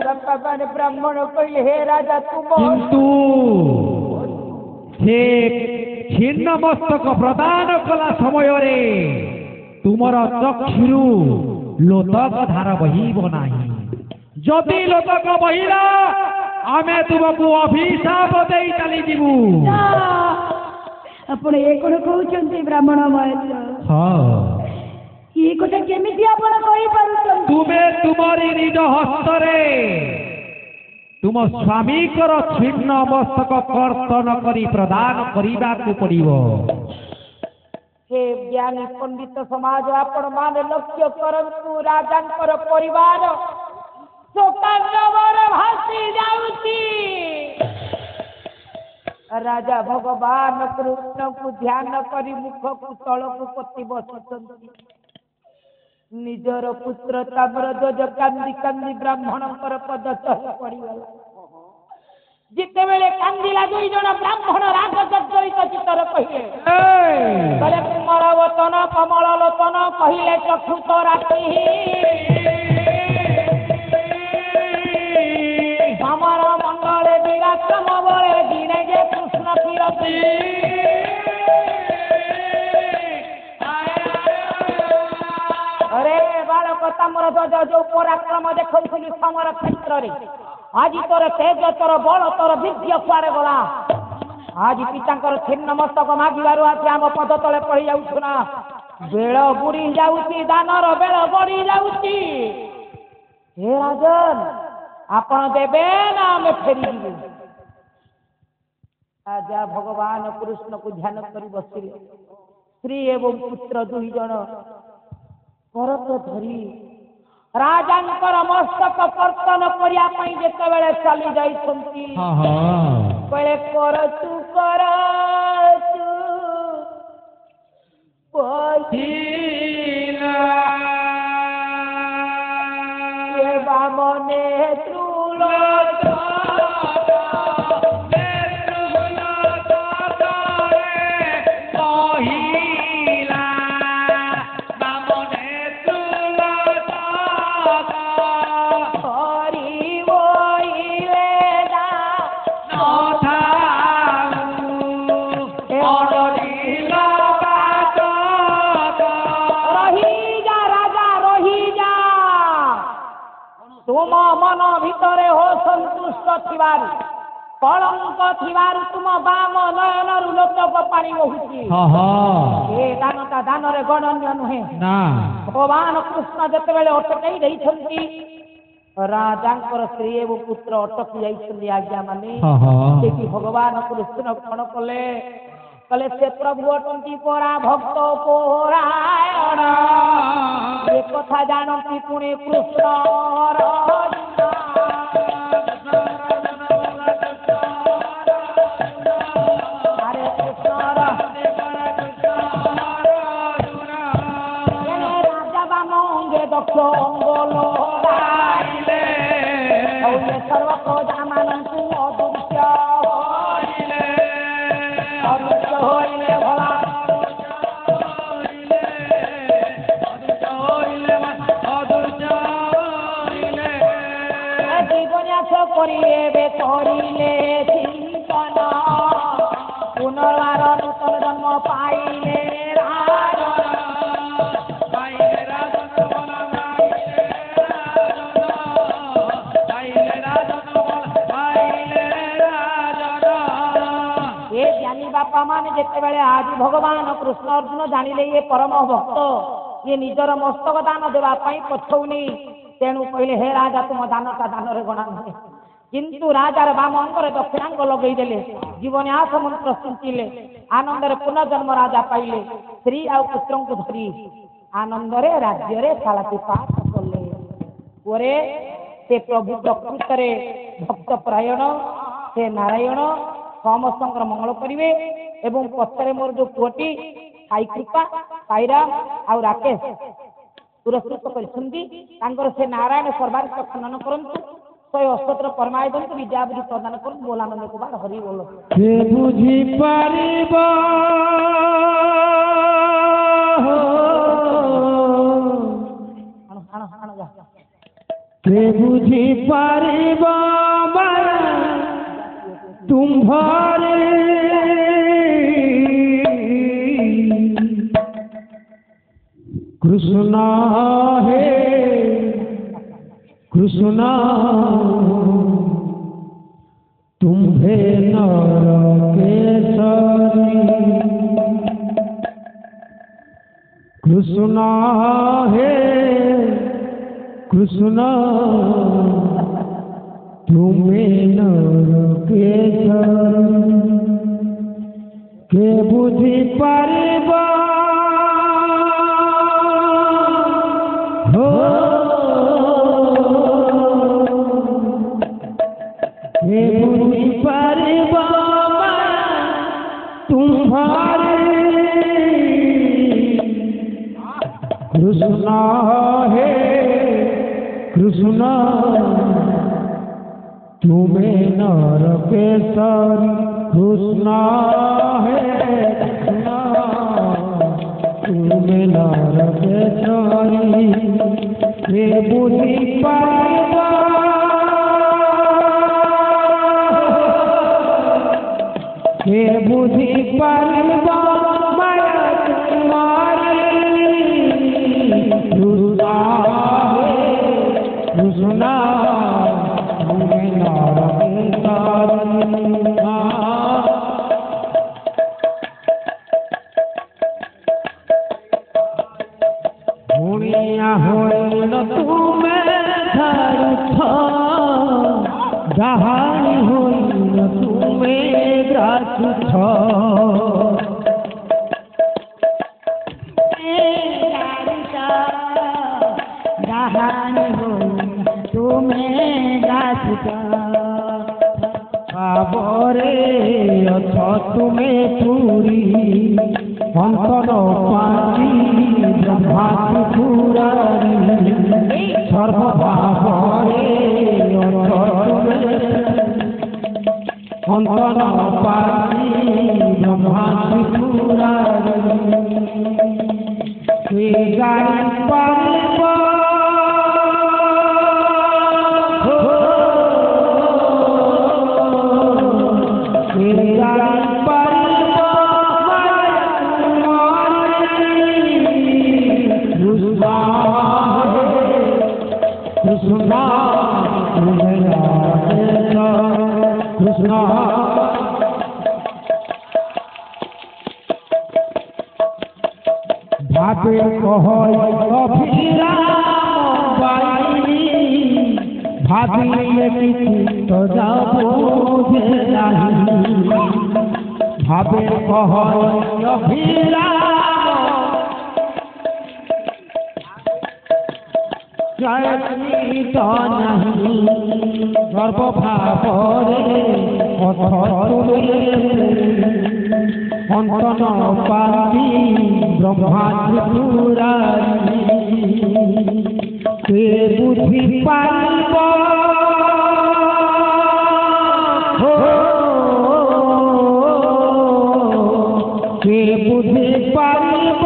ବାପା ମାନେ ବ୍ରାହ୍ମଣ କହିଲେ ହେ ରାଜା ତୁମ କିନ୍ତୁ ସେ ଛିନ୍ନ ମସ୍ତକ ପ୍ରଦାନ କଲା ସମୟରେ ତୁମର ଚକ୍ଷୁରୁ ଲୋତକ ଧାର ବହିବ ନାହିଁ ଯଦି ଲୋତକ ବହିଲା ଆମେ ତୁମକୁ ଅଭିଶାପ ଦେଇ ଚାଲିଯିବୁ ଆପଣ ଏ କଣ କହୁଛନ୍ତି ବ୍ରାହ୍ମଣ ମହେନ୍ଦ୍ର ଏ କଥା କେମିତି ଆପଣ କହିପାରୁଛନ୍ତି ତୁମେ ତୁମରି ନିଜ ହସ୍ତରେ ତୁମ ସ୍ୱାମୀଙ୍କର ଛିନ୍ନ ମସ୍ତକ କର୍ତ୍ତନ କରି ପ୍ରଦାନ କରିବାକୁ ପଡ଼ିବ हे ज्ञानी पंडित समाज आपण माने लक्ष्य करंतु राजांकर परिवार शोकांडवर भासी जाउची राजा भगवान कृष्ण को ध्यान करी मुख को तल को पति बसुचंती निजर पुत्र ताम्रध्वज कांदी कांदी ब्राह्मणकर पद तले पड़ीगला जितेबेले कांदिला दुई जण ब्राह्मण राग जर्जरित चित्तर कहिले कले कुमार वतन कमल लोचन कहिले चक्षु तो राति समर मंगले विराक्रम बळे दिने जे कृष्ण फिरती अरे बालक ताम्रध्वज जो पराक्रम देखौथिलु समर क्षेत्र रे आज तोर तेज तोर बल तोर विद्य कुआरे गला आज पितांकर छिन्न मस्तक मागिबारु आज आम पद तले पड़ी जाउछु ना बेळ बुड़ी जाउची दानर बेळ बड़ी जाउची हे राजन आपण देबे ना आमे फेरी जीवु आजा भगवान कृष्ण को ध्यान करी बसिले स्त्री एवं पुत्र दुई जण करत धरी राजांकर मस्तक कर्तन करिया पई जेतेबेले चली जाइछंती बेले करतु पहिला ये बामने त्रुलो मन भितर हो संतुष्ट थिबार कलंक थिबार तुम बाम नयन लोचक पानी बहुची ए दानटा दान रे गणन्य नुहे ना भगवान कृष्ण जेतेबेले अटकई देइछंती राजांकर स्त्री एवं पुत्र अटकी जाइछंती आज्ञा माने देखि भगवान कृष्ण कोन कले कले से प्रभु अटंती परा भक्त पोरायण ये कथा जानती पुणे कृष्ण दक्ष अंगलो सर्व प्रजा मानू अदृश्य जीवन्यास करिले चिंतन पुनर्वार नूतन जन्म पाइले बापा माने जेते बेले आज भगवान कृष्ण अर्जुन जानिले ये परम भक्त ये निजर मस्तक दान देवा पई पछौनी तेणु कहले हे राजा तुम दानटा दान रे गणा नुहे किंतु राजार बाम अंगरे दक्षिणांग लगई देले जीवन आस मंत्र सुंचिले आनंद रे पुनर्जन्म राजा पाइले स्त्री आ पुत्र को धरी आनंद रे राज्य रे सालाती पाठ कले ओरे से प्रभु प्रकृत रे भक्त परायण से नारायण समस्त मंगल करिवे एवं पछरे मोर जो पुटी साई कृपा साईराम आ राकेश पुरस्कृत करछंती तांकर से नारायण सर्वार्थ खनन करंतु 178 परमाय दंत विद्यावधि प्रदान करन बोलानंद कुमार हरि बोलो के बुझी परिबा के बुझी परिबा तुम्हारे कृष्णा है कृष्णा तुम्हें नरकेश्वरी कृष्णा है कृष्णा तुम्हें नरकेश्वरी के बुझी परिबा हो के बुझी परिबा तुम्हारे कृष्णा है कृष्णा तुम्हें नरकेश्वरी कृष्णा है कृष्णा तुम्हें नरकेश्वरी के बुद्धि परिबा के बुद्धि परिबा माया तुम्हारी कृष्णा है कृष्णा तुम्हें नरकेश्वरी हुनिया होइल तुम्हें धरुथ जहानी होइल तुम्हें ग्रासुथ जहानी होइल तुम्हें ग्रासुथ बाबरे अथ तुम्हें पूरी अंतर पाची ब्रह्मा पुरारी सर्वभावरे अंतर पाची ब्रह्मा पुरारी गाय परिबा कृष्णा কৃষ্ণ ভাবে কহয় অভিরাম বাই ভাবিলে চিত্ত যাব ভাবে কহয় অভিরাম জয়িত নাহি সর্বভাবরে অন্তন পাতি ব্রহ্মা ত্রিপুরারি কে বুদ্ধি পাইব কে বুদ্ধি পাইব